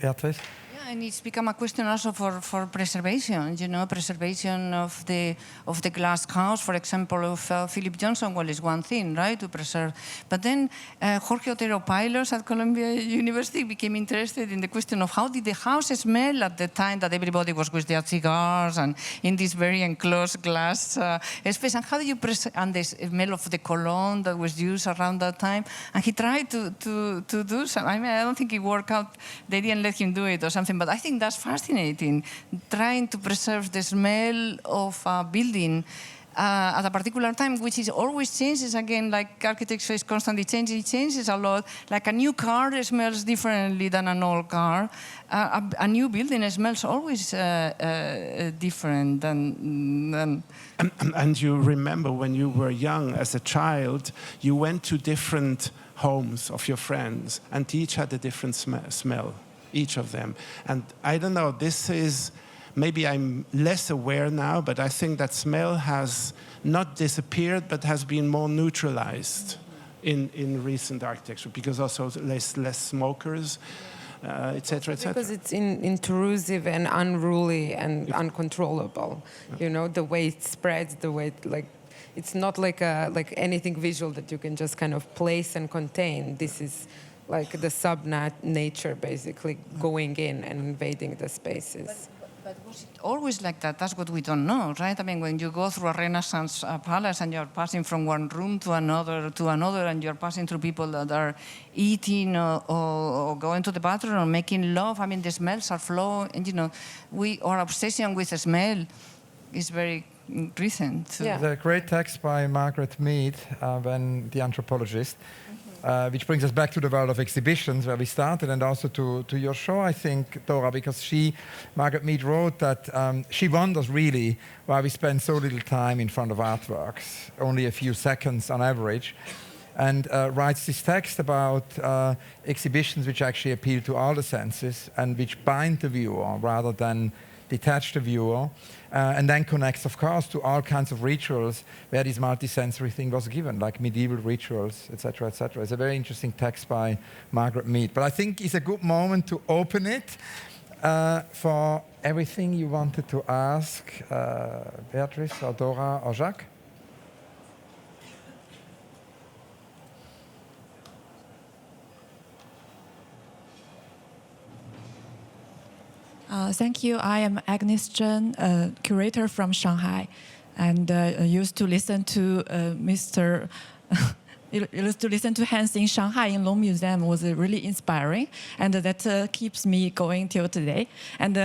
Beatriz? Yeah, and it's become a question also for preservation. You know, preservation of the glass house, for example, of Philip Johnson. Well, is one thing, right, to preserve. But then Jorge Otero Pilos at Columbia University became interested in the question of how did the house smell at the time that everybody was with their cigars and in this very enclosed glass space, and how do you preserve, and the smell of the cologne that was used around that time. And he tried to do something. I mean, I don't think it worked out. They didn't let him do it or something. But I think that's fascinating, trying to preserve the smell of a building at a particular time, which is always changes again, like architecture is constantly changing, it changes a lot. Like a new car smells differently than an old car. A new building smells always different than... And you remember when you were young, as a child, you went to different homes of your friends, and each had a different smell, each of them. And I don't know, this is, maybe I'm less aware now, but I think that smell has not disappeared, but has been more neutralized in recent architecture, because also less smokers, etc., etc. Because it's intrusive and unruly and uncontrollable. Yeah. You know, the way it spreads, the way it, it's not like anything visual that you can just kind of place and contain. This is like the sub-nature basically going in and invading the spaces. But was it always like that? That's what we don't know, right? I mean, when you go through a Renaissance palace and you're passing from one room to another, and you're passing through people that are eating or going to the bathroom or making love, I mean, the smells are flowing. And, you know, our obsession with the smell is very recent. Yeah. There's a great text by Margaret Mead, the anthropologist, which brings us back to the world of exhibitions where we started, and also to your show, I think, Dora, because Margaret Mead wrote that she wonders really why we spend so little time in front of artworks, only a few seconds on average, and writes this text about exhibitions which actually appeal to all the senses and which bind the viewer rather than detach the viewer, and then connects, of course, to all kinds of rituals where this multisensory thing was given, like medieval rituals, etc., etc. It's a very interesting text by Margaret Mead. But I think it's a good moment to open it for everything you wanted to ask, Beatriz or Dora or Jacques. Thank you. I am Agnes Zhen, a curator from Shanghai, and used to listen to used to listen to Hans in Shanghai in Long Museum. Was really inspiring, and that keeps me going till today. And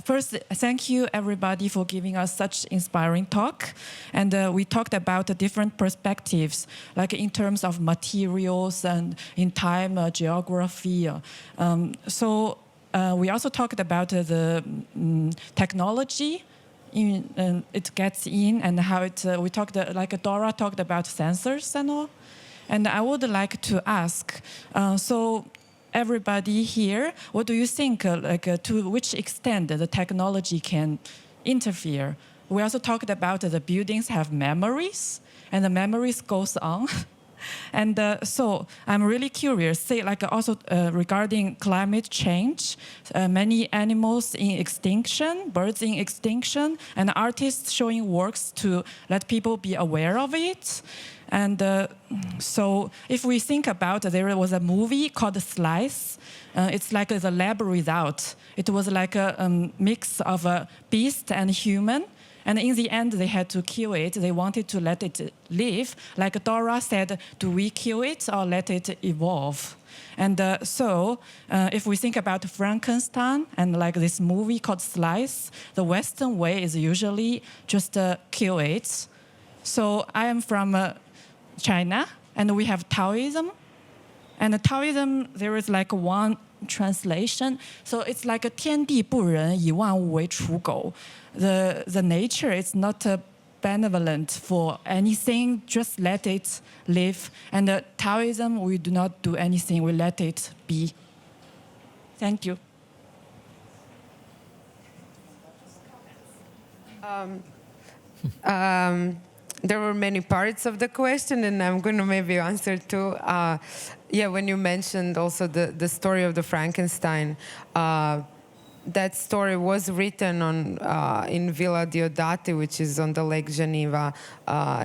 first, thank you everybody for giving us such inspiring talk. And we talked about the different perspectives, like in terms of materials and in time, geography. We also talked about the technology it gets in, and how we talked, like Dora talked about sensors and all. And I would like to ask, so everybody here, what do you think, to which extent the technology can interfere? We also talked about the buildings have memories, and the memories goes on. And so I'm really curious, say like also regarding climate change, many animals in extinction, birds in extinction, and artists showing works to let people be aware of it. And so if we think about, there was a movie called Slice. It's like the lab result. It was like a mix of a beast and human. And in the end, they had to kill it. They wanted to let it live. Like Dora said, do we kill it or let it evolve? And so if we think about Frankenstein and like this movie called Slice, the Western way is usually just kill it. So I am from China, and we have Taoism. And Taoism, there is like one translation. So it's like 天地不仁，以万物为刍狗. The nature is not benevolent for anything, just let it live. And Taoism, we do not do anything, we let it be. Thank you. There were many parts of the question, and I'm going to maybe answer two. Yeah, when you mentioned also the story of the Frankenstein, that story was written in Villa Diodati, which is on the Lake Geneva,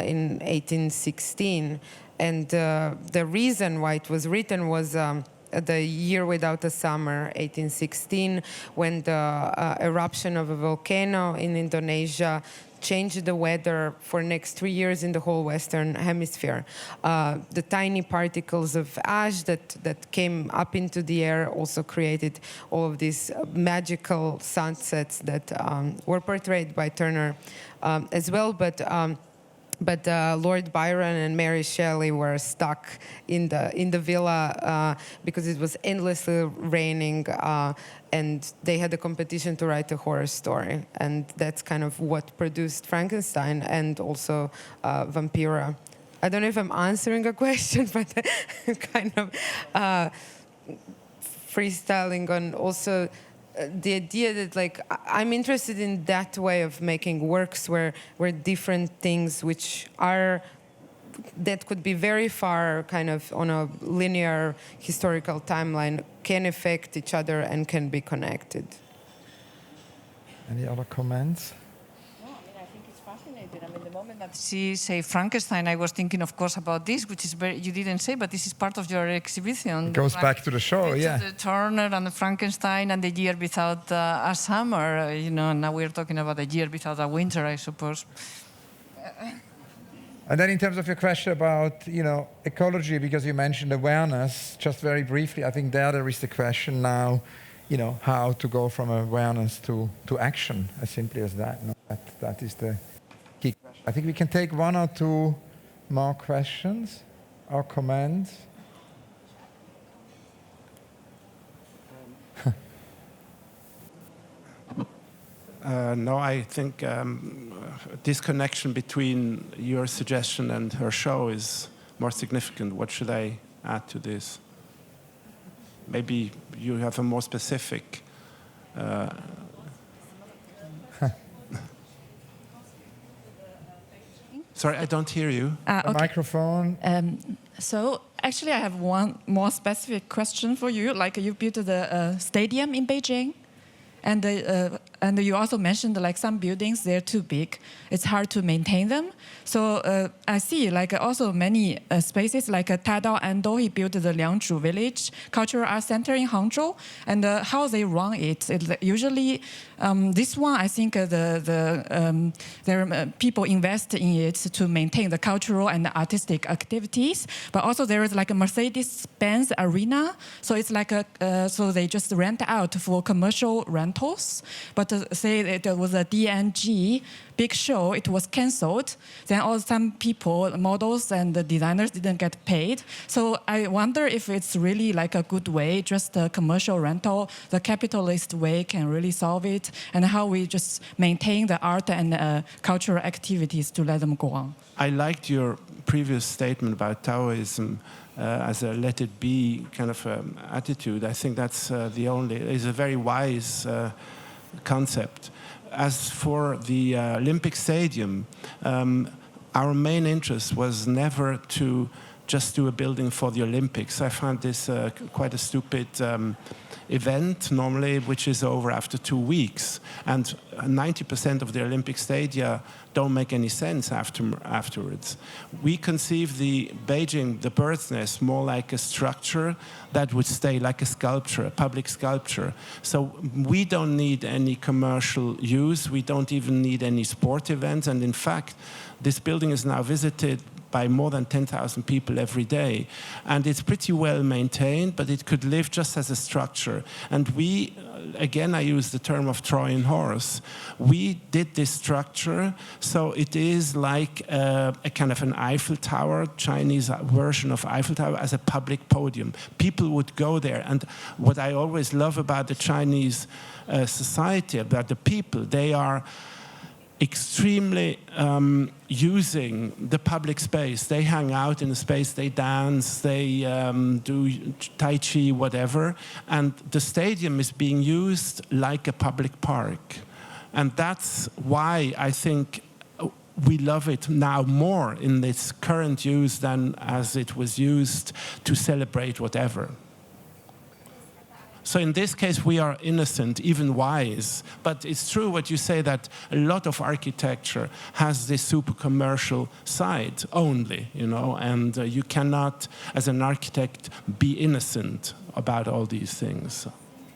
in 1816. And the reason why it was written was the year without a summer, 1816, when the eruption of a volcano in Indonesia changed the weather for next 3 years in the whole Western Hemisphere. The tiny particles of ash that came up into the air also created all of these magical sunsets that were portrayed by Turner as well. But Lord Byron and Mary Shelley were stuck in the villa because it was endlessly raining, and they had a competition to write a horror story, and that's kind of what produced Frankenstein and also Vampira. I don't know if I'm answering a question, but kind of freestyling on also the idea that, like, I'm interested in that way of making works where different things which are, that could be very far kind of on a linear historical timeline can affect each other and can be connected. Any other comments? I think it's fascinating. I mean, the moment that she say Frankenstein, I was thinking, of course, about this, which is very, you didn't say, but this is part of your exhibition. It goes back to the show, yeah. The Turner and the Frankenstein and the year without a summer, now we're talking about a year without a winter, I suppose. And then in terms of your question about, ecology, because you mentioned awareness, just very briefly, I think there is the question now, how to go from awareness to action, as simply as that. No? That is the key question. I think we can take one or two more questions or comments. No, I think this connection between your suggestion and her show is more significant. What should I add to this? Maybe you have a more specific... Sorry, I don't hear you. Okay. Microphone. So actually, I have one more specific question for you. Like, you built the stadium in Beijing, and you also mentioned like some buildings, they're too big. It's hard to maintain them. So I see like also many spaces like Tadao Ando, he built the Liangzhu Village Cultural Arts Center in Hangzhou, and how they run it. Usually, this one, I think people invest in it to maintain the cultural and artistic activities, but also there is like a Mercedes-Benz arena. So it's like so they just rent out for commercial rentals. But say there was a DNG big show, it was cancelled. Then all some people, models and the designers didn't get paid. So I wonder if it's really like a good way, just a commercial rental, the capitalist way can really solve it, and how we just maintain the art and cultural activities to let them go on. I liked your previous statement about Taoism as a let it be kind of attitude. I think that's is a very wise concept. As for the Olympic Stadium, our main interest was never to just do a building for the Olympics. I found this quite a stupid event normally, which is over after 2 weeks. And 90% of the Olympic stadia don't make any sense afterwards. We conceived the Beijing, the bird's nest, more like a structure that would stay like a sculpture, a public sculpture. So we don't need any commercial use. We don't even need any sport events. And in fact, this building is now visited by more than 10,000 people every day. And it's pretty well maintained, but it could live just as a structure. And we, again, I use the term of Trojan horse. We did this structure, so it is like a kind of an Eiffel Tower, Chinese version of Eiffel Tower, as a public podium. People would go there. And what I always love about the Chinese society, about the people, they are extremely using the public space. They hang out in the space, they dance, they do Tai Chi, whatever. And the stadium is being used like a public park. And that's why I think we love it now more in its current use than as it was used to celebrate whatever. So in this case, we are innocent, even wise. But it's true what you say, that a lot of architecture has this super commercial side only, you know, and you cannot, as an architect, be innocent about all these things.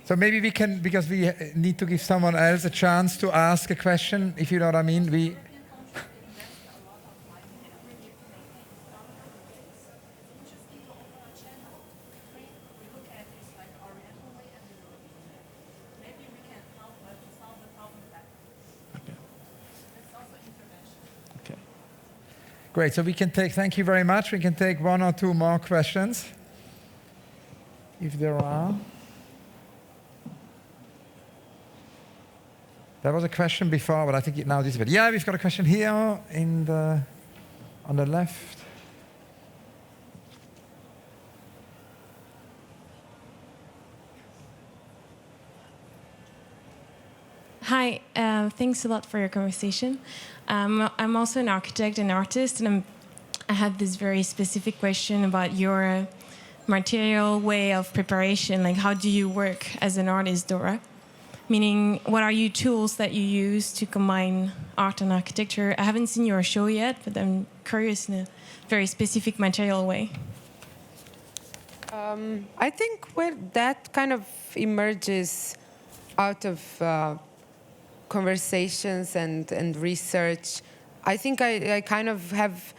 So maybe we can, because we need to give someone else a chance to ask a question, if you know what I mean. Great, so we can take, thank you very much. We can take 1 or 2 more questions, if there are. There was a question before, but I think it now disappeared. Yeah, we've got a question here on the left. Hi, thanks a lot for your conversation. I'm also an architect and artist, and I have this very specific question about your material way of preparation. Like, how do you work as an artist, Dora? Meaning, what are your tools that you use to combine art and architecture? I haven't seen your show yet, but I'm curious in a very specific material way. I think where that kind of emerges out of conversations and research, I think I kind of have.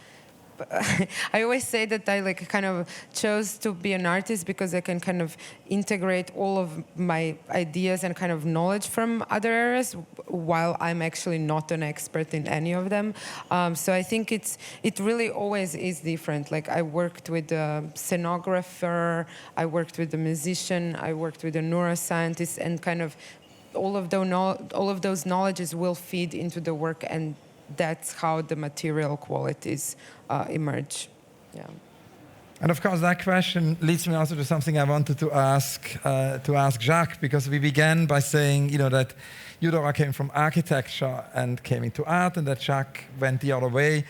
I always say that I like kind of chose to be an artist because I can kind of integrate all of my ideas and kind of knowledge from other areas, while I'm actually not an expert in any of them. So I think it really always is different. Like, I worked with a scenographer, I worked with a musician, I worked with a neuroscientist, and kind of all of those knowledges will feed into the work, and that's how the material qualities emerge. Yeah. And of course, that question leads me also to something I wanted to ask Jacques, because we began by saying, you know, that you, Dora, came from architecture and came into art, and that Jacques went the other way.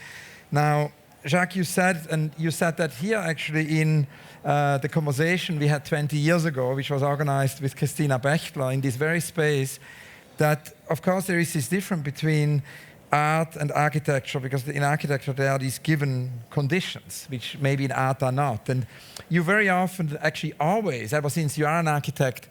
Now, Jacques, you said that here actually in the conversation we had 20 years ago, which was organized with Christina Bechtler in this very space, that of course there is this difference between art and architecture, because in architecture there are these given conditions, which maybe in art are not. And you very often, actually always, ever since you are an architect,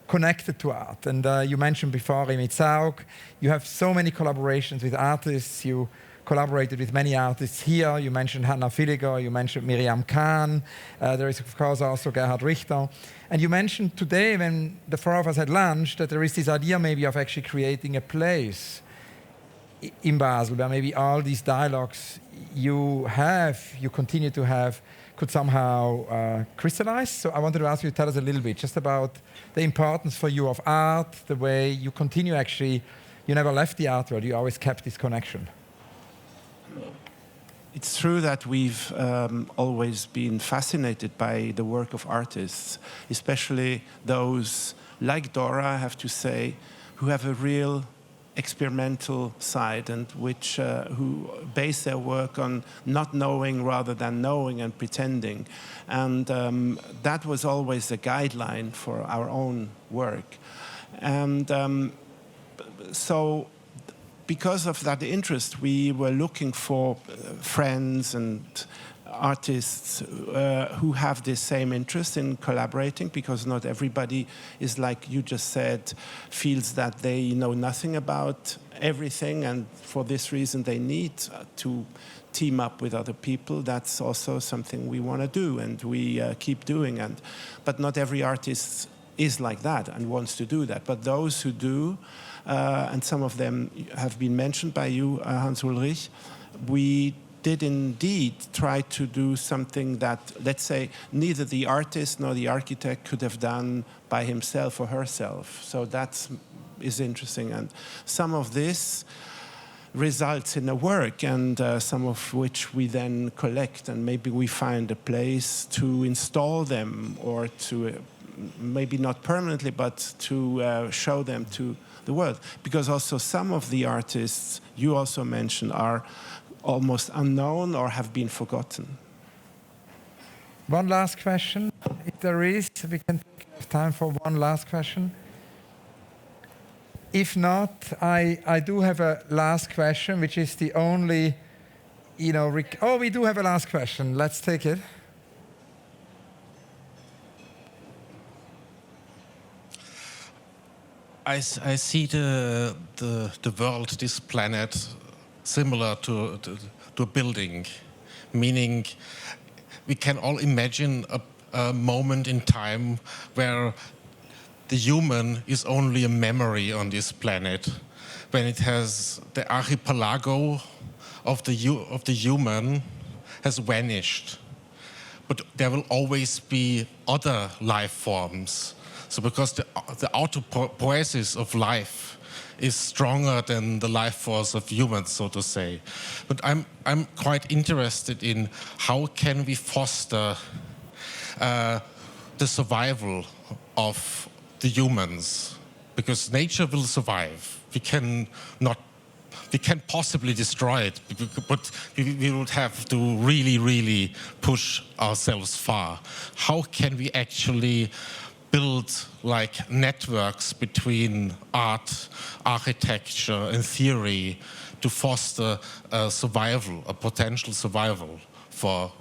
connected to art. And you mentioned before Herzog, you have so many collaborations with artists, you collaborated with many artists here. You mentioned Hannah Villiger, you mentioned Miriam Kahn, there is of course also Gerhard Richter. And you mentioned today, when the 4 of us had lunch, that there is this idea maybe of actually creating a place in Basel, where maybe all these dialogues you continue to have, could somehow crystallize. So I wanted to ask you to tell us a little bit just about the importance for you of art, the way you continue actually, you never left the art world, you always kept this connection. It's true that we've always been fascinated by the work of artists, especially those like Dora, I have to say, who have a real experimental side, and who base their work on not knowing rather than knowing and pretending. And that was always the guideline for our own work. And so because of that interest, we were looking for friends and artists who have the same interest in collaborating, because not everybody is, like you just said, feels that they know nothing about everything, and for this reason they need to team up with other people. That's also something we want to do, and we keep doing. But not every artist is like that and wants to do that. But those who do, and some of them have been mentioned by you, Hans Ulrich, we did indeed try to do something that, let's say, neither the artist nor the architect could have done by himself or herself. So that is interesting. And some of this results in a work, and some of which we then collect, and maybe we find a place to install them, or to maybe not permanently, but to show them to the world. Because also some of the artists you also mentioned are almost unknown or have been forgotten. One last question, if there is, we can take time for one last question. If not, I do have a last question, which is the only, oh, we do have a last question. Let's take it. I see the world, this planet, similar to a building, meaning we can all imagine a moment in time where the human is only a memory on this planet, when it has the archipelago of the human has vanished. But there will always be other life forms. So because the autopoiesis of life is stronger than the life force of humans, so to say. But I'm quite interested in how can we foster the survival of the humans, because nature will survive. We can possibly destroy it, but we would have to really, really push ourselves far. How can we actually build like networks between art, architecture, and theory to foster a survival, a potential survival for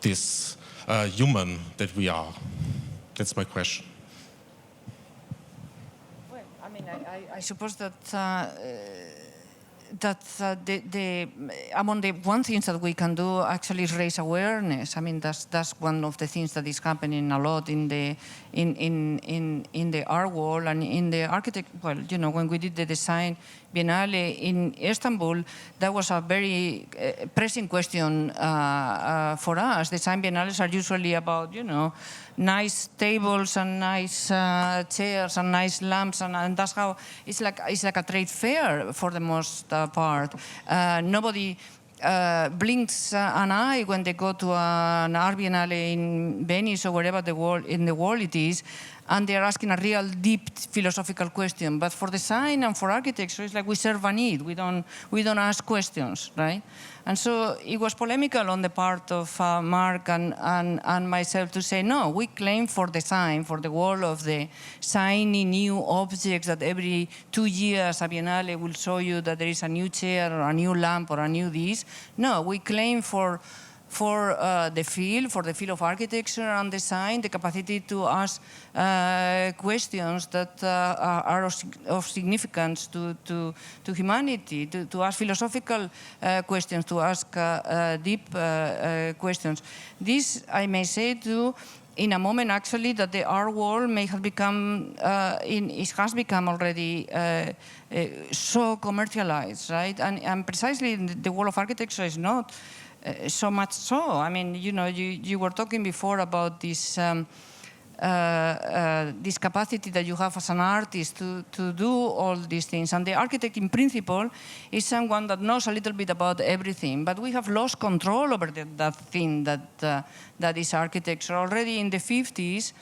this human that we are? That's my question. Well, I mean, I suppose that among the one things that we can do actually is raise awareness. I mean, that's one of the things that is happening a lot in the art world and in the architect. Well, when we did the design Biennale in Istanbul, that was a very pressing question for us. Design Biennales are usually about, nice tables and nice chairs and nice lamps, and that's how it's like a trade fair for the most part. Nobody blinks an eye when they go to an art biennale in Venice or wherever in the world it is, and they're asking a real deep philosophical question. But for design and for architecture, it's like we serve a need. We don't ask questions, right? And so it was polemical on the part of Mark and myself to say, no, we claim for design, for the world of the shiny new objects that every 2 years a biennale will show you that there is a new chair or a new lamp or a new this. No, we claim for the field of architecture and design, the capacity to ask questions that are of significance to humanity, to ask philosophical questions, to ask deep questions. This, I may say, too, in a moment actually that the art world may have become, it has become already so commercialized, right? And precisely the world of architecture is not. So much so. I mean, you were talking before about this this capacity that you have as an artist to do all these things. And the architect, in principle, is someone that knows a little bit about everything. But we have lost control over that thing that is architecture. Already in the 50s,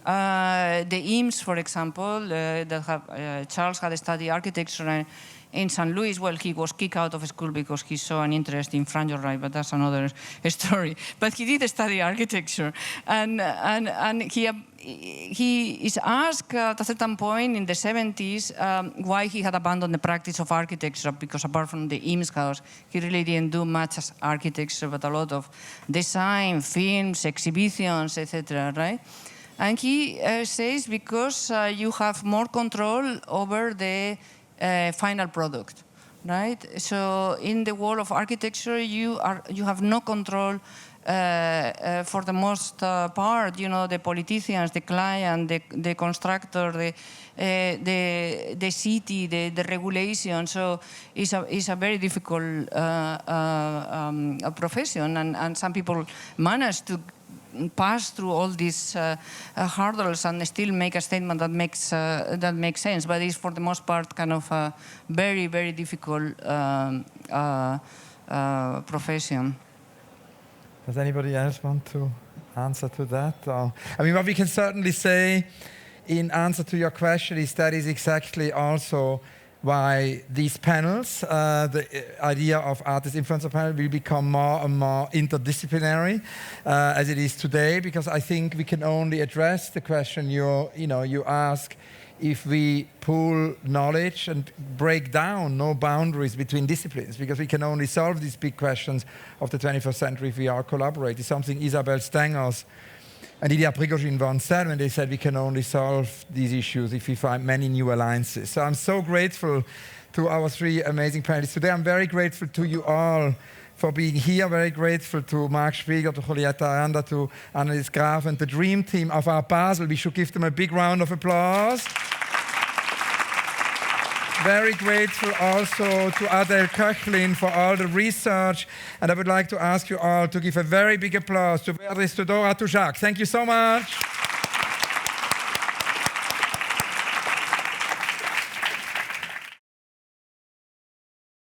The IMS, for example, that have, Charles had studied architecture in St. Louis. Well, he was kicked out of school because he saw an interest in franchise, but that's another story. But he did study architecture, and he is asked at a certain point in the 70s why he had abandoned the practice of architecture, because apart from the IMS house, he really didn't do much as architecture, but a lot of design, films, exhibitions, etc., right? And he says because you have more control over the final product, right? So in the world of architecture, you have no control for the most part. You know, the politicians, the client, the constructor, the city, the regulation. So it's a very difficult profession, and some people manage to pass through all these hurdles and still make a statement that makes sense, but it's for the most part kind of a very, very difficult profession. Does anybody else want to answer to that? I mean, what we can certainly say in answer to your question is that is exactly also why these panels, the idea of artist influencer panel, will become more and more interdisciplinary as it is today, because I think we can only address the question you ask if we pool knowledge and break down no boundaries between disciplines, because we can only solve these big questions of the 21st century if we are collaborating. Something Isabel Stengers and Ilya Prigozhin once said when they said we can only solve these issues if we find many new alliances. So I'm so grateful to our three amazing panelists today. I'm very grateful to you all for being here. Very grateful to Marc Spiegel, to Julieta Aranda, to Annelies Graf, and the dream team of our Basel. We should give them a big round of applause. Very grateful also to Adele Köchlin for all the research. And I would like to ask you all to give a very big applause to Beatriz, to Dora, to Jacques. Thank you so much.